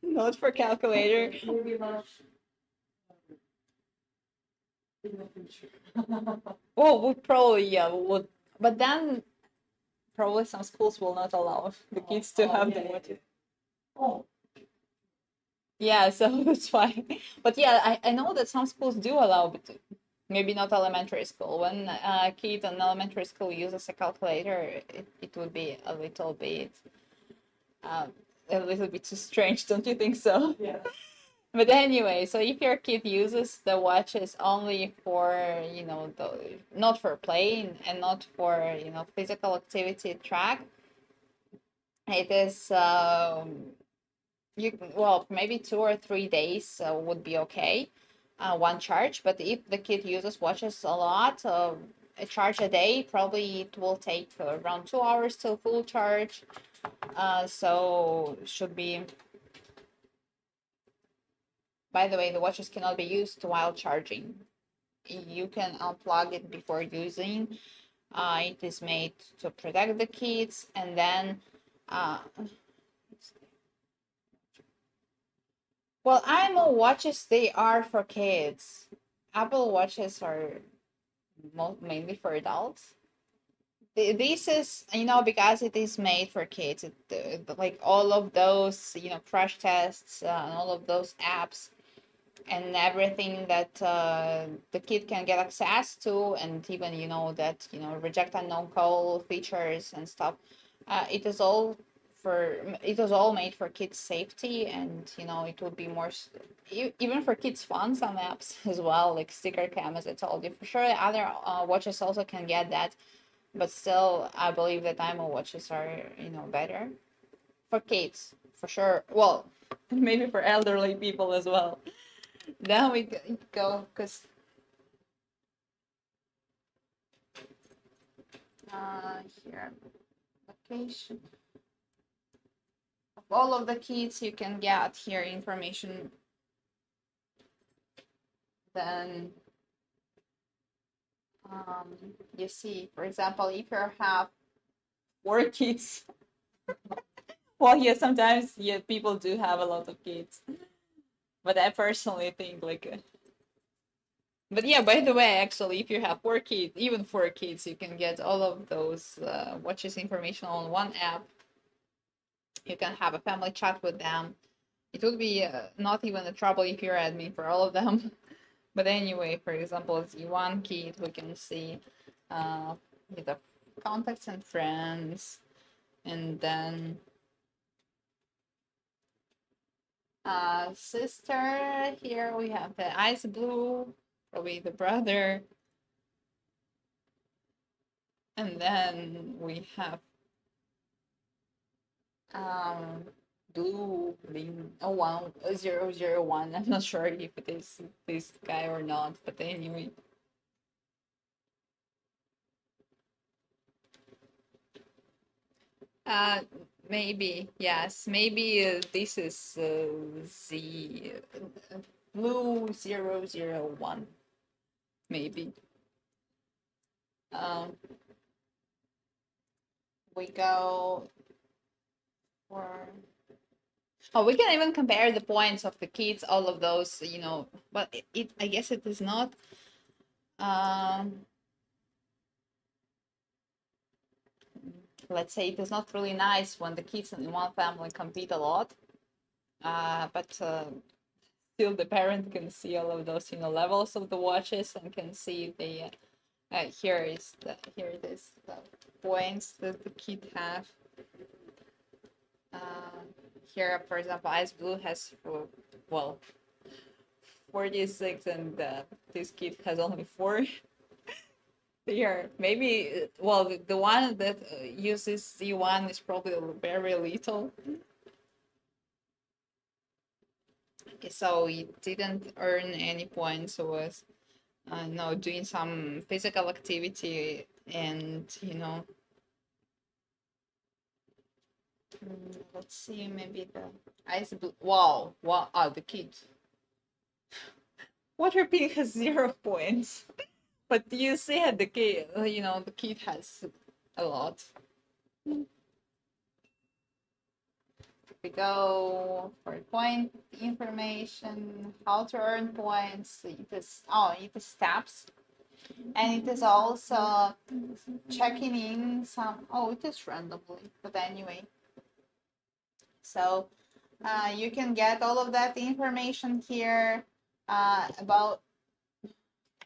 note for calculator, Maybe not in the future. well, would probably, yeah, would, but then probably some schools will not allow the kids to have the watches. Oh, Yeah, so that's why. But yeah, I know that some schools do allow, but maybe not elementary school. When a kid in elementary school uses a calculator, it would be um, a little bit too strange, don't you think so? yeah. But anyway, so if your kid uses the watches only for, not for playing and not for, physical activity track, it is, well, maybe 2 or 3 days would be okay, one charge. But if the kid uses watches a lot, a charge a day, probably it will take around 2 hours till full charge. So should be. By the way, the watches cannot be used while charging. You can unplug it before using. It is made to protect the kids, and then, uh, well, imoo watches, they are for kids. Apple watches are mainly for adults. This is, because it is made for kids. Like all of those, crash tests, and all of those apps and everything that the kid can get access to, and even, that, reject unknown call features and stuff. It is all made for kids safety, and it would be more even for kids fun, some apps as well, like sticker cam, as I told you. For sure other watches also can get that, but still I believe that imoo watches are, better for kids, for sure. Well, maybe for elderly people as well. Then we go, because here, location of all of the kits you can get here, information. Then you see, for example, if you have 4 kits, well, yeah, sometimes, yeah, people do have a lot of kids, but I personally think, like, but yeah, by the way, actually, if you have 4 kids, even 4 kids, you can get all of those watches information on one app. You can have a family chat with them. It would be not even a trouble if you're admin for all of them. But anyway, for example, the one kid, we can see the contacts and friends, and then sister. Here we have the ice blue, probably the brother, and then we have um blue being 1001. I'm not sure if it is this guy or not, but anyway. Uh, Maybe, yes. Maybe this is Z. blue 001, maybe. We go for, oh, we can even compare the points of the kids, all of those, you know, but it I guess it is not. Let's say it is not really nice when the kids in one family compete a lot, but still the parent can see all of those, you know, levels of the watches and can see the here it is the points that the kid have. Here, for example, Ice Blue has well 46, and this kid has only 4. Here, maybe well the one that uses Z1 is probably very little. Okay, so it didn't earn any points. It was no, doing some physical activity, and you know, let's see, maybe the Ice Blue. Wow, wow, the kid. Water Pig has 0 points. But you see the kid, you know, the kid has a lot. We go for point information, how to earn points. It is steps, and it is also checking in some. Oh, it is randomly, but anyway. So you can get all of that information here about.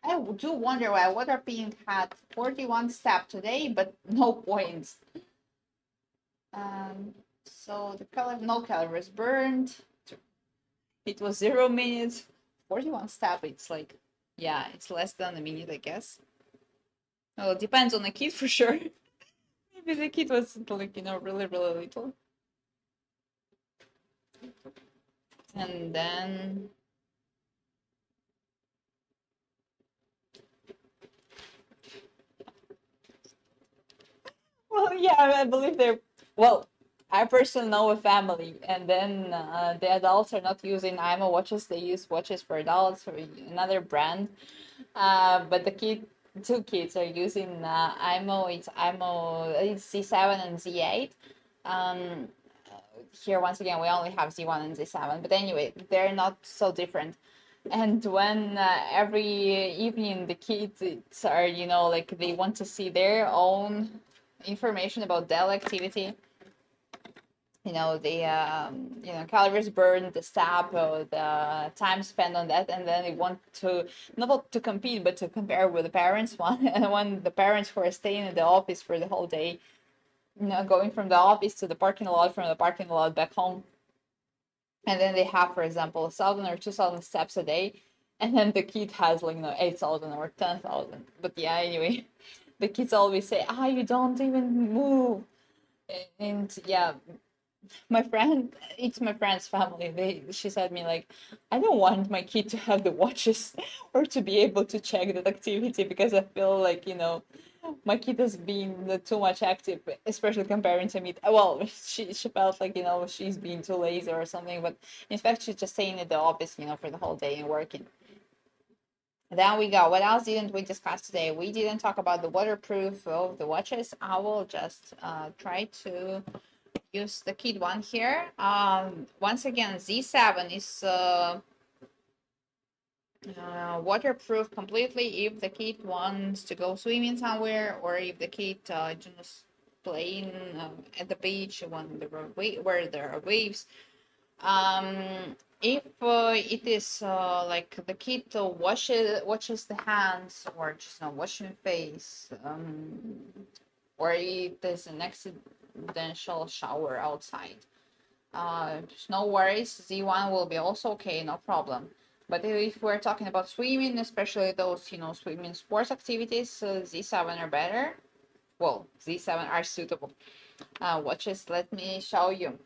I do wonder why Water Pink had 41 step today, but no points. So the color, no calories burned. It was 0 minutes, 41 step. It's like, yeah, it's less than a minute, I guess. Well, it depends on the kid for sure. Maybe the kid was like, you know, really, really little. And then well, yeah, I believe they're well. I personally know a family, and then the adults are not using imoo watches. They use watches for adults or another brand. But the two kids are using imoo. It's Z7 and Z8. Um, Here once again we only have Z1 and Z7, but anyway, they're not so different. And when every evening the kids are, you know, like they want to see their own information about daily activity, you know, the you know, calories burned, the step, or the time spent on that, and then they want to not to compete but to compare with the parents one. And when the parents who are staying in the office for the whole day, you know, going from the office to the parking lot, from the parking lot back home, and then they have, for example, 1,000 or 2,000 steps a day, and then the kid has like, you know, 8,000 or 10,000. But yeah, anyway, the kids always say, you don't even move. And yeah, it's my friend's family. She said me like, I don't want my kid to have the watches or to be able to check that activity, because I feel like, you know, my kid has been too much active, especially comparing to me. Well, she felt like, you know, she's being too lazy or something, but in fact she's just staying at the office, you know, for the whole day and working. Then we go. What else didn't we discuss today? We didn't talk about the waterproof of the watches. I will just try to use the kid one here. Once again, Z7 is waterproof completely if the kid wants to go swimming somewhere, or if the kid just playing at the beach when there are where there are waves. If it is like the kid washes the hands, or just not washing face, or it is an accidental shower outside, no worries, Z1 will be also okay, no problem. But if we're talking about swimming, especially those, you know, swimming sports activities, Z7 are better. Well, Z7 are suitable. Watches, let me show you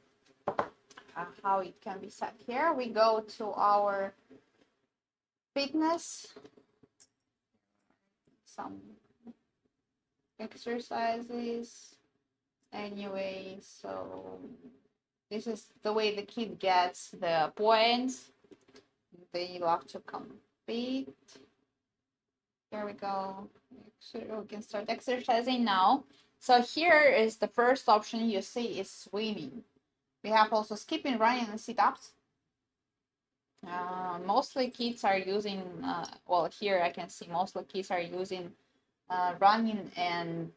how it can be set. Here we go to our fitness, some exercises. Anyway, so this is the way the kid gets the points. They love to compete. Here we go. We can start exercising now. So here is the first option you see is swimming. We have also skipping, running, and sit-ups. Mostly kids are using, well, here I can see mostly kids are using running and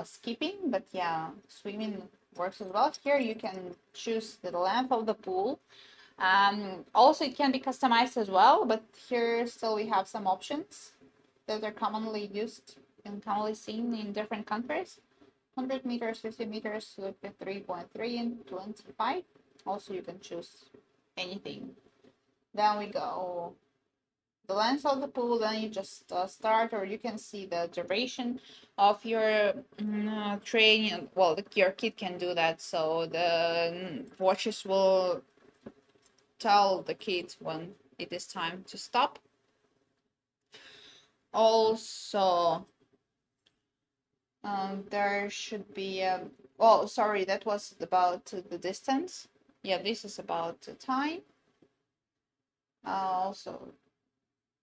skipping, but yeah, swimming works as well. Here you can choose the length of the pool. Also, it can be customized as well, but here still we have some options that are commonly used and commonly seen in different countries. 100 meters, 50 meters, 3.3 and 25. Also, you can choose anything. Then we go the length of the pool, then you just start, or you can see the duration of your training. Well, your kid can do that, so the watches will tell the kid when it is time to stop. Also, there should be oh, sorry, that was about the distance. Yeah, this is about the time. Also,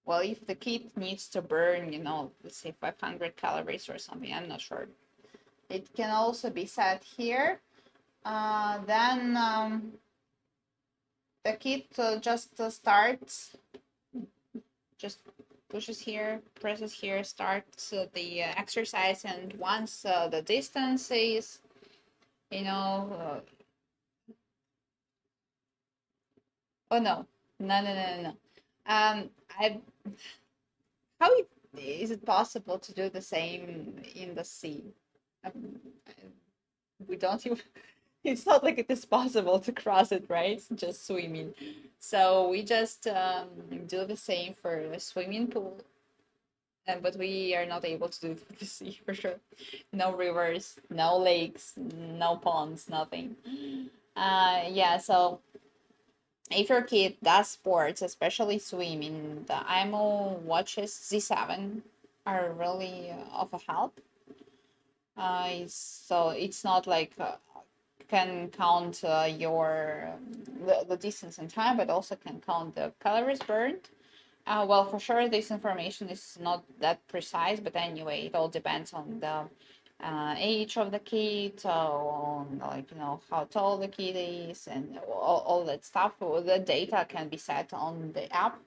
well, if the kid needs to burn, let's say 500 calories or something, I'm not sure. It can also be set here. Then the kid just starts, just pushes here, presses here, starts the exercise, and once the distance is, oh no, no. I How is it possible to do the same in the sea? Um, we don't even, it's not like it is possible to cross it, right? Just swimming. So we just do the same for a swimming pool, but we are not able to do it for the sea for sure. No rivers, no lakes, no ponds, nothing. Yeah, so if your kid does sports, especially swimming, the IMO watches Z7 are really of a help. So it's not like can count the distance and time, but also can count the calories burned. Well, for sure, this information is not that precise, but anyway, it all depends on the age of the kid, on like how tall the kid is, and all that stuff. The data can be set on the app,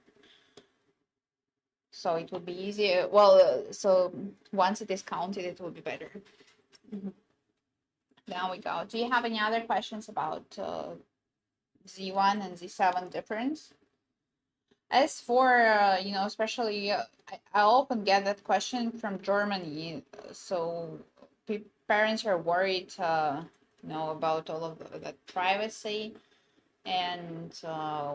so it will be easier. Well, so once it is counted, it will be better. Mhm. There we go. Do you have any other questions about Z1 and Z7 difference? As for, especially, I often get that question from Germany. So parents are worried, about all of that privacy and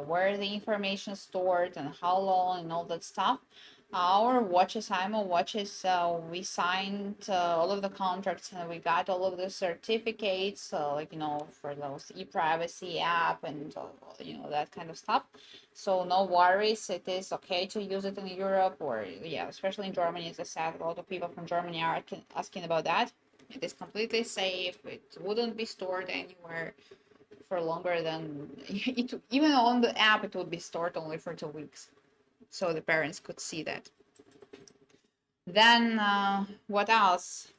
where the information is stored and how long and all that stuff. Our watches, IMO watches, we signed all of the contracts and we got all of the certificates, for those e-privacy app and, that kind of stuff. So no worries, it is okay to use it in Europe or, yeah, especially in Germany, as I said, a lot of people from Germany are asking about that. It is completely safe, it wouldn't be stored anywhere for longer than it, even on the app it would be stored only for 2 weeks, so the parents could see that. Then what else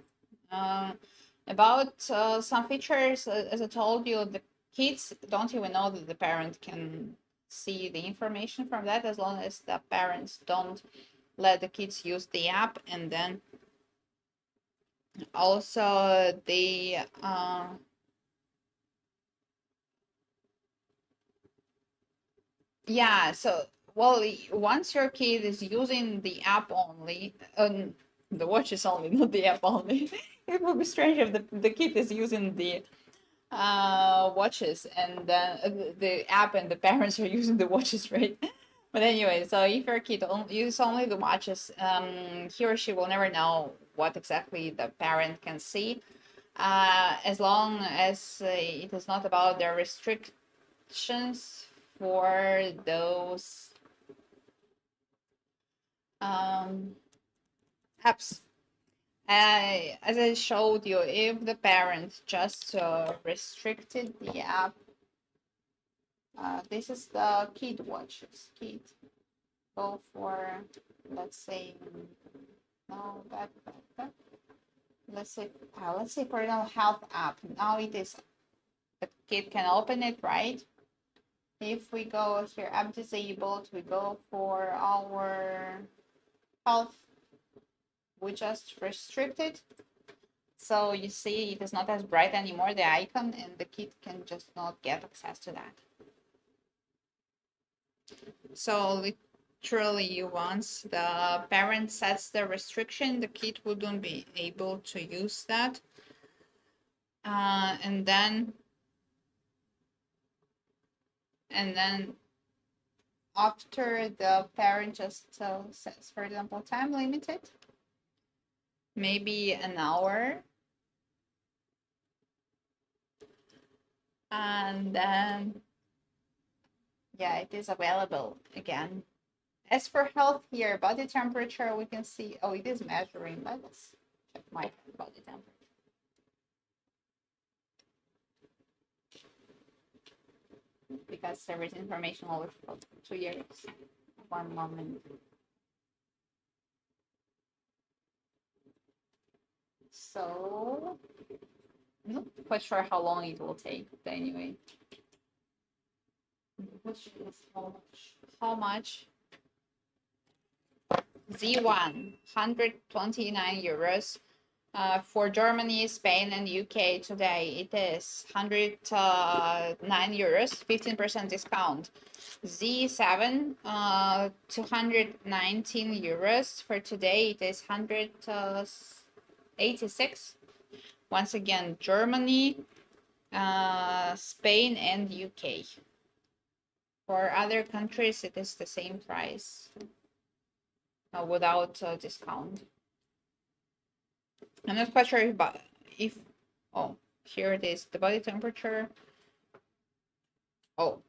about some features, as I told you, the kids don't even know that the parent can see the information from that, as long as the parents don't let the kids use the app. And then also the yeah, so well, once your kid is using the app only, the watch is only, not the app only. It would be strange if the kid is using the watches and then the app and the parents are using the watches, right? But anyway, so if your kid uses only the watches, he or she will never know what exactly the parent can see, as long as it is not about their restrictions for those apps. As I showed you, if the parents just restricted the app This is the kid watches. Kid. Go for, let's say, no, that. Let's say for now health app. Now it is, the kid can open it, right? If we go here, app disabled, we go for our health, we just restrict it. So you see it is not as bright anymore, the icon, and the kid can just not get access to that. So literally once the parent sets the restriction, the kid wouldn't be able to use that. And then after the parent just sets, for example, time limited, maybe an hour, and then yeah, it is available again. As for health here, body temperature, we can see, oh, it is measuring. Let's check my body temperature. Because there is information over 2 years. One moment. So, I'm not quite sure how long it will take, but anyway. Which is how much? How much? Z1, 129 euros. For Germany, Spain, and UK today, it is 109 euros, 15% discount. Z7, 219 euros. For today, it is 186. Once again, Germany, Spain, and UK. For other countries, it is the same price without discount. I'm not quite sure if oh, here it is, the body temperature. Oh,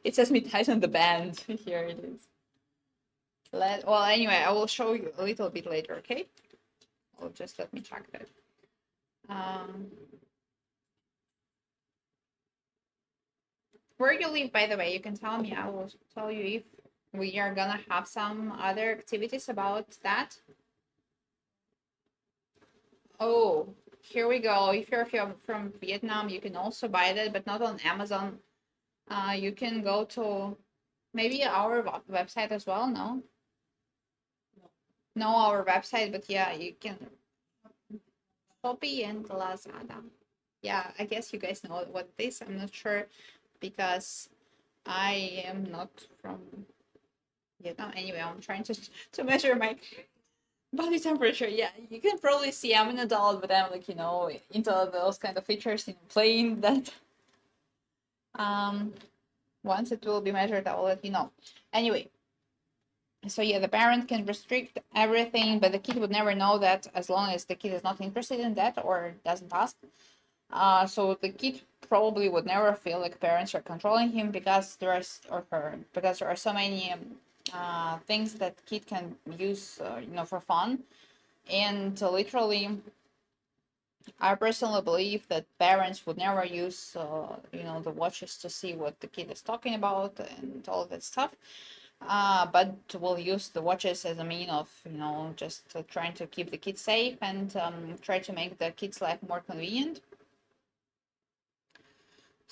it says me tighten the band. Here it is. Well, anyway, I will show you a little bit later, okay? Well, just let me check that. Where you live, by the way, you can tell me. I will tell you if we are gonna have some other activities about that. Oh, here we go. If you're from Vietnam, you can also buy that, but not on Amazon. You can go to maybe our website as well. No, our website, but yeah, you can Shopee and Lazada. Yeah, I guess you guys know what it is. I'm not sure because I am not from Vietnam. Anyway, I'm trying to measure my body temperature. Yeah, you can probably see I'm an adult, but I'm like, into those kind of features, playing that. Once it will be measured, I will let you know. Anyway, so yeah, the parent can restrict everything, but the kid would never know that as long as the kid is not interested in that or doesn't ask. So the kid probably would never feel like parents are controlling him because there are so many things that kid can use, for fun. And literally, I personally believe that parents would never use, the watches to see what the kid is talking about and all that stuff. But will use the watches as a mean of, just trying to keep the kids safe and try to make the kids' life more convenient.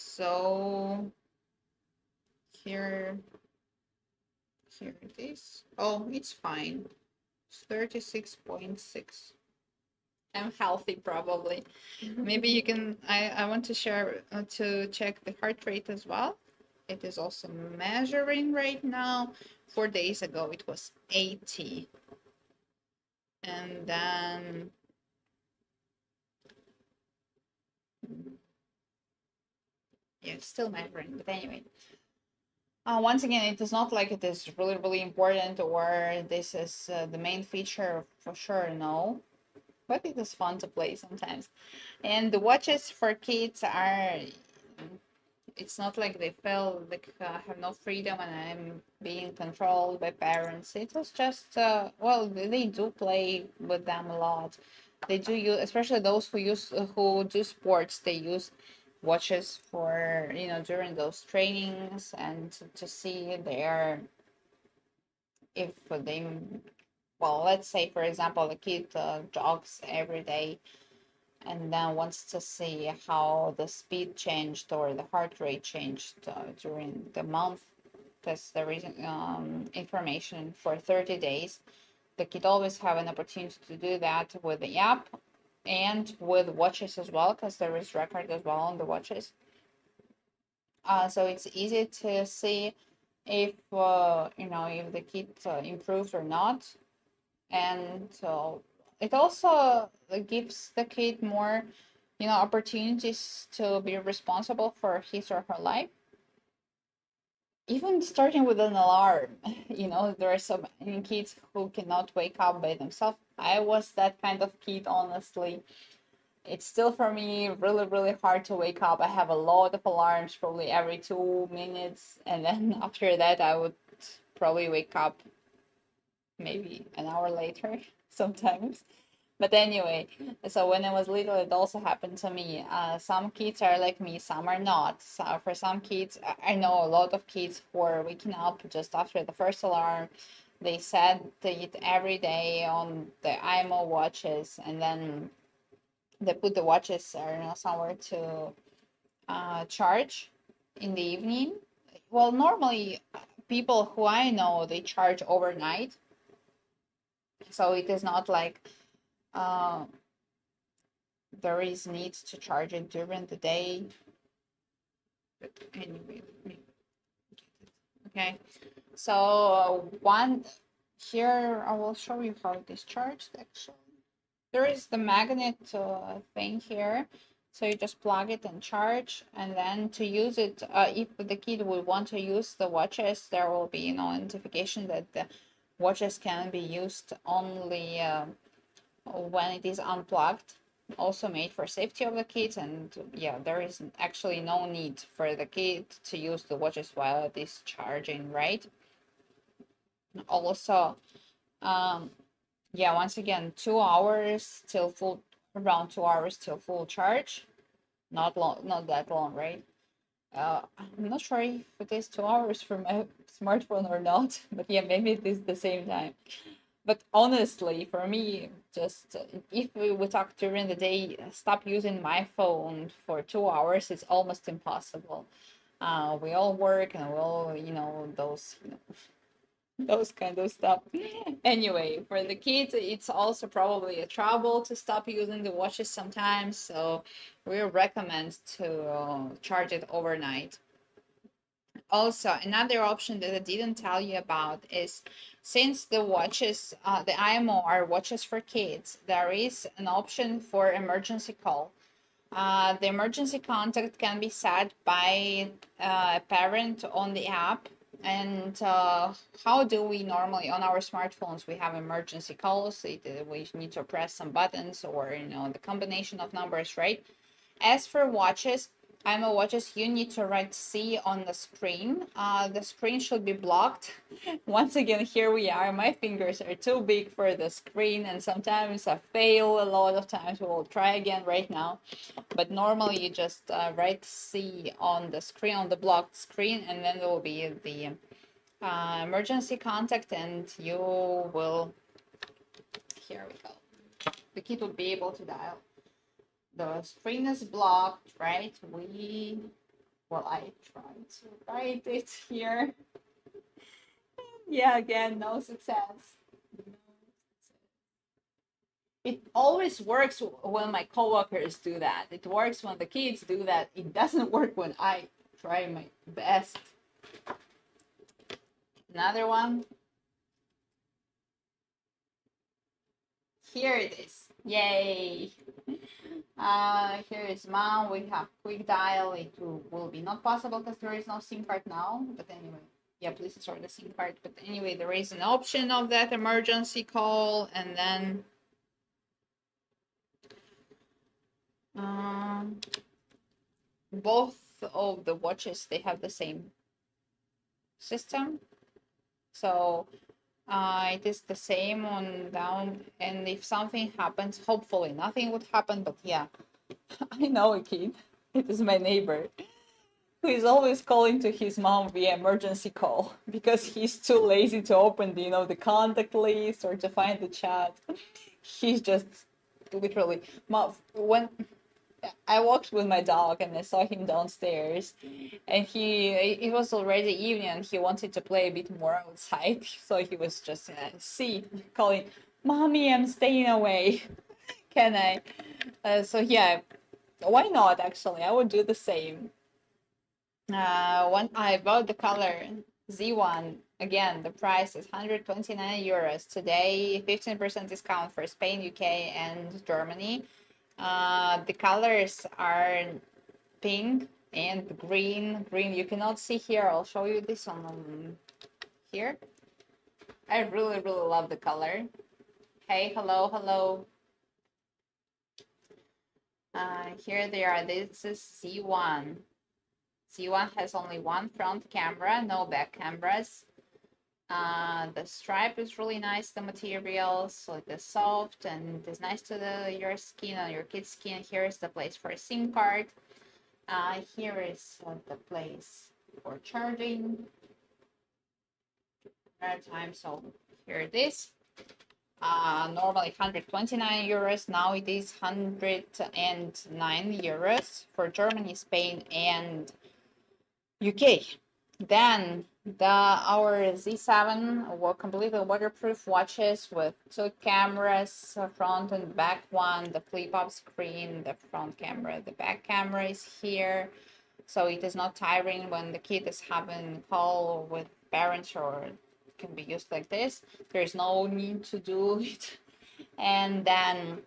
So here it is. Oh, it's fine. It's 36.6. I'm healthy, probably. Maybe you can. I want to share to check the heart rate as well. It is also measuring right now. 4 days ago, it was 80. And then yeah, it's still measuring. But anyway, once again, it is not like it is really, really important or this is the main feature for sure. No, but it is fun to play sometimes. And the watches for kids are, it's not like they feel like have no freedom and I'm being controlled by parents. It was just, they do play with them a lot. They do use, especially those who do sports, they use watches for, you know, during those trainings, and to see their, if they, well, let's say for example the kid jogs every day and then wants to see how the speed changed or the heart rate changed during the month, because there is information for 30 days. The kid always have an opportunity to do that with the app and with watches as well, because there is record as well on the watches. So it's easy to see if you know, if the kid improves or not. And it also gives the kid more, you know, opportunities to be responsible for his or her life, even starting with an alarm. You know, there are so many kids who cannot wake up by themselves. I was that kind of kid, honestly. It's still for me really, really hard to wake up. I have a lot of alarms, probably every 2 minutes, and then after that I would probably wake up maybe an hour later sometimes. But anyway, so when I was little, it also happened to me. Some kids are like me, some are not. So for some kids, I know a lot of kids who are waking up just after the first alarm. They set it every day on the imoo watches, and then they put the watches, I don't know, somewhere to charge in the evening. Well, normally people who I know, they charge overnight, so it is not like uh, there is need to charge it during the day. But anyway, okay. So one here, I will show you how it is charged. Actually, there is the magnet thing here. So you just plug it and charge, and then to use it, if the kid would want to use the watches, there will be, you know, notification that the watches can be used only when it is unplugged, also made for safety of the kids. And yeah, there is actually no need for the kid to use the watches while it is charging, right? Also, yeah, once again, 2 hours till full, around 2 hours till full charge. Not long, not that long, right? I'm not sure if it is 2 hours for my smartphone or not, but yeah, maybe it is the same time. But honestly, for me, just if we talk during the day, stop using my phone for 2 hours, it's almost impossible. We all work and we all, you know, those, you know, those kind of stuff. Anyway, for the kids, it's also probably a trouble to stop using the watches sometimes. So we recommend to charge it overnight. Also, another option that I didn't tell you about is, since the watches, the imoo are watches for kids, there is an option for emergency call. The emergency contact can be set by a parent on the app. And how do we normally on our smartphones? We have emergency calls. We need to press some buttons, or, you know, the combination of numbers, right? As for watches, imoo watches, you need to write C on the screen. The screen should be blocked. Once again, here we are. My fingers are too big for the screen, and sometimes I fail a lot of times. We will try again right now. But normally you just write C on the screen, on the blocked screen, and then there will be the emergency contact, and you will, here we go. The kid will be able to dial. The screen is blocked, right? Well, I tried to write it here. Yeah, again, no success. It always works when my coworkers do that. It works when the kids do that. It doesn't work when I try my best. Another one. Here it is. Yay. Here is mom. We have quick dial. It will be not possible because there is no SIM card now. But anyway, yeah, please insert the SIM card. But anyway, there is an option of that emergency call, and then both of the watches, they have the same system. So it is the same on down, and if something happens, hopefully nothing would happen, but yeah, I know a kid. It is my neighbor, who is always calling to his mom via emergency call because he's too lazy to open the, the contact list or to find the chat. He's just literally, when I walked with my dog and I saw him downstairs, and it was already evening and he wanted to play a bit more outside, so he was just calling, "Mommy, I'm staying away. Can I?" So yeah, why not? Actually, I would do the same. When I bought the color Z1, again, the price is 129 euros. Today, 15% discount for Spain, UK, and Germany. The colors are pink and green. Green you cannot see here. I'll show you this on here. I really, really love the color. Hey, hello, hello. Here they are. This is C1. C1 has only one front camera, no back cameras. The stripe is really nice, the material, so it is soft and it is nice to your skin and your kid's skin. Here is the place for a SIM card. Here is the place for charging. Time, so here it is. Normally 129 euros, now it is 109 euros for Germany, Spain, and UK. Then our Z7 were completely waterproof watches with two cameras, front and back one, the flip-up screen, the front camera, the back camera is here. So it is not tiring when the kid is having a call with parents, or it can be used like this. There's no need to do it. And then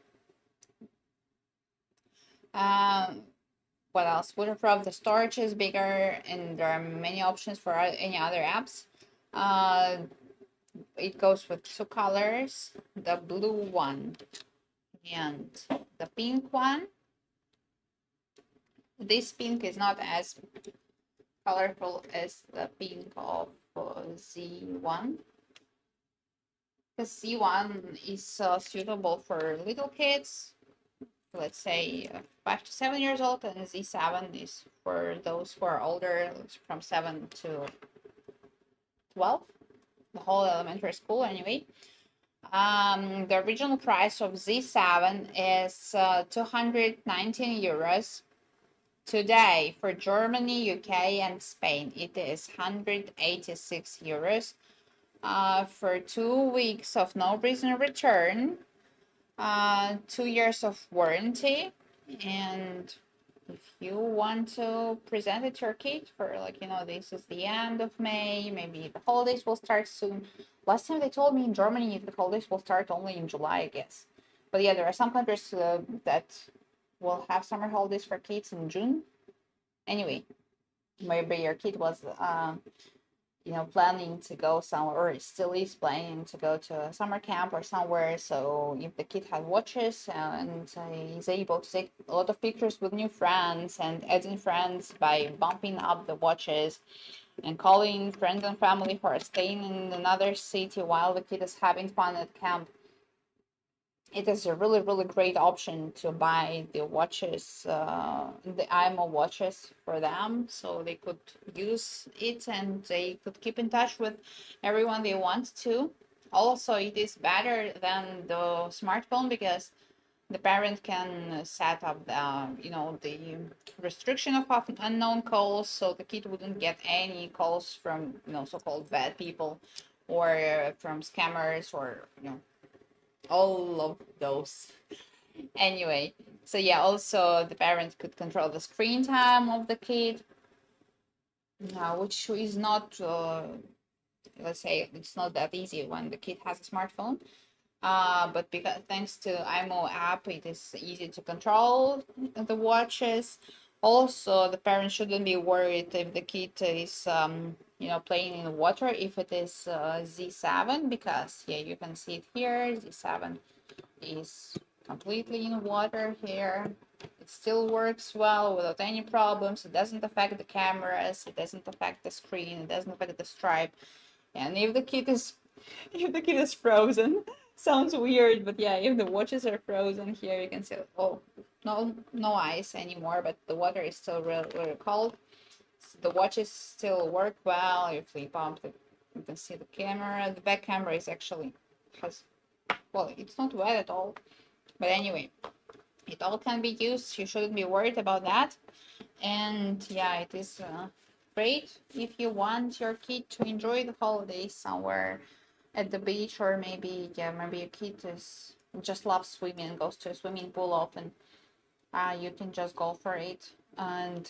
what else? Waterproof, the storage is bigger, and there are many options for any other apps. It goes with two colors, the blue one and the pink one. This pink is not as colorful as the pink of Z1, because Z1 is suitable for little kids, let's say 5 to 7 years old, and Z7 is for those who are older, from 7 to 12, the whole elementary school anyway. The original price of Z7 is 219 euros. Today, for Germany, UK, and Spain, it is 186 euros. For 2 weeks of no reason return, 2 years of warranty, and if you want to present it to your kid for, this is the end of May, maybe the holidays will start soon. Last time they told me in Germany the holidays will start only in July, I guess. But yeah, there are some countries that will have summer holidays for kids in June. Anyway, maybe your kid was planning to go somewhere, or still is planning to go to a summer camp or somewhere. So if the kid has watches and is able to take a lot of pictures with new friends and adding friends by bumping up the watches and calling friends and family who are staying in another city while the kid is having fun at camp, it is a really, really great option to buy the watches, the imoo watches for them, so they could use it and they could keep in touch with everyone they want to. Also, it is better than the smartphone because the parent can set up the restriction of unknown calls, so the kid wouldn't get any calls from so-called bad people or from scammers or all of those. Anyway, so yeah, also the parent could control the screen time of the kid, which is not, let's say, it's not that easy when the kid has a smartphone. But because thanks to imoo app, it is easy to control the watches. Also, the parent shouldn't be worried if the kid is playing in the water if it is Z7, because yeah, you can see it here. Z7 is completely in water here. It still works well without any problems. It doesn't affect the cameras, it doesn't affect the screen, it doesn't affect the stripe. And if the kid is frozen, Sounds weird, but yeah, if the watches are frozen here, you can see, oh, no ice anymore, but the water is still really cold. So the watches still work well. You flip up, you can see the camera. The back camera is actually has, well, it's not wet at all. But anyway, it all can be used. You shouldn't be worried about that. And yeah, it is great if you want your kid to enjoy the holidays somewhere at the beach, or maybe maybe your kid is just loves swimming, goes to a swimming pool often. You can just go for it and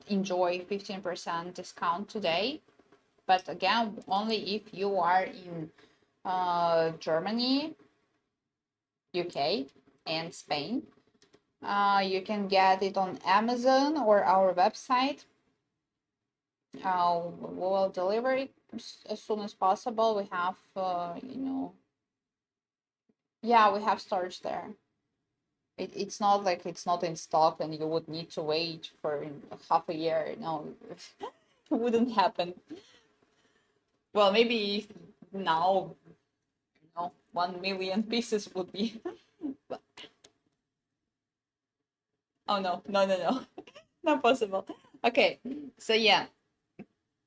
enjoy 15% discount today. But again, only if you are in Germany, UK, and Spain. You can get it on Amazon or our website. We'll deliver it as soon as possible. We have, yeah, we have storage there. It's not like it's not in stock and you would need to wait for half a year. No, it wouldn't happen. Well, maybe now, 1 million pieces would be. Oh no, not possible. Okay, so yeah,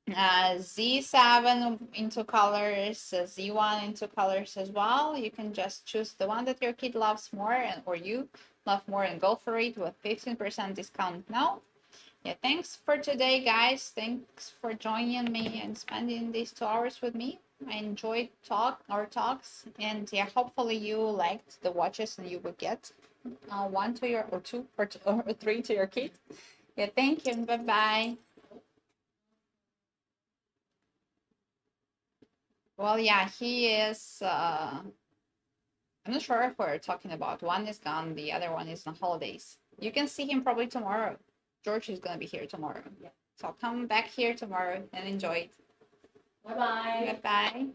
Z7 into colors, Z1 into colors as well. You can just choose the one that your kid loves more, or you love more, and go for it with 15% discount now. Yeah, thanks for today, guys. Thanks for joining me and spending these 2 hours with me. I enjoyed our talks, and yeah, hopefully you liked the watches and you will get one to your, or two, or three to your kid. Yeah, thank you, and bye bye. Well, yeah, he is. I'm not sure if we're talking about one is gone, the other one is on holidays. You can see him probably tomorrow. George is gonna be here tomorrow. Yeah. So come back here tomorrow and enjoy it. Bye bye. Bye bye.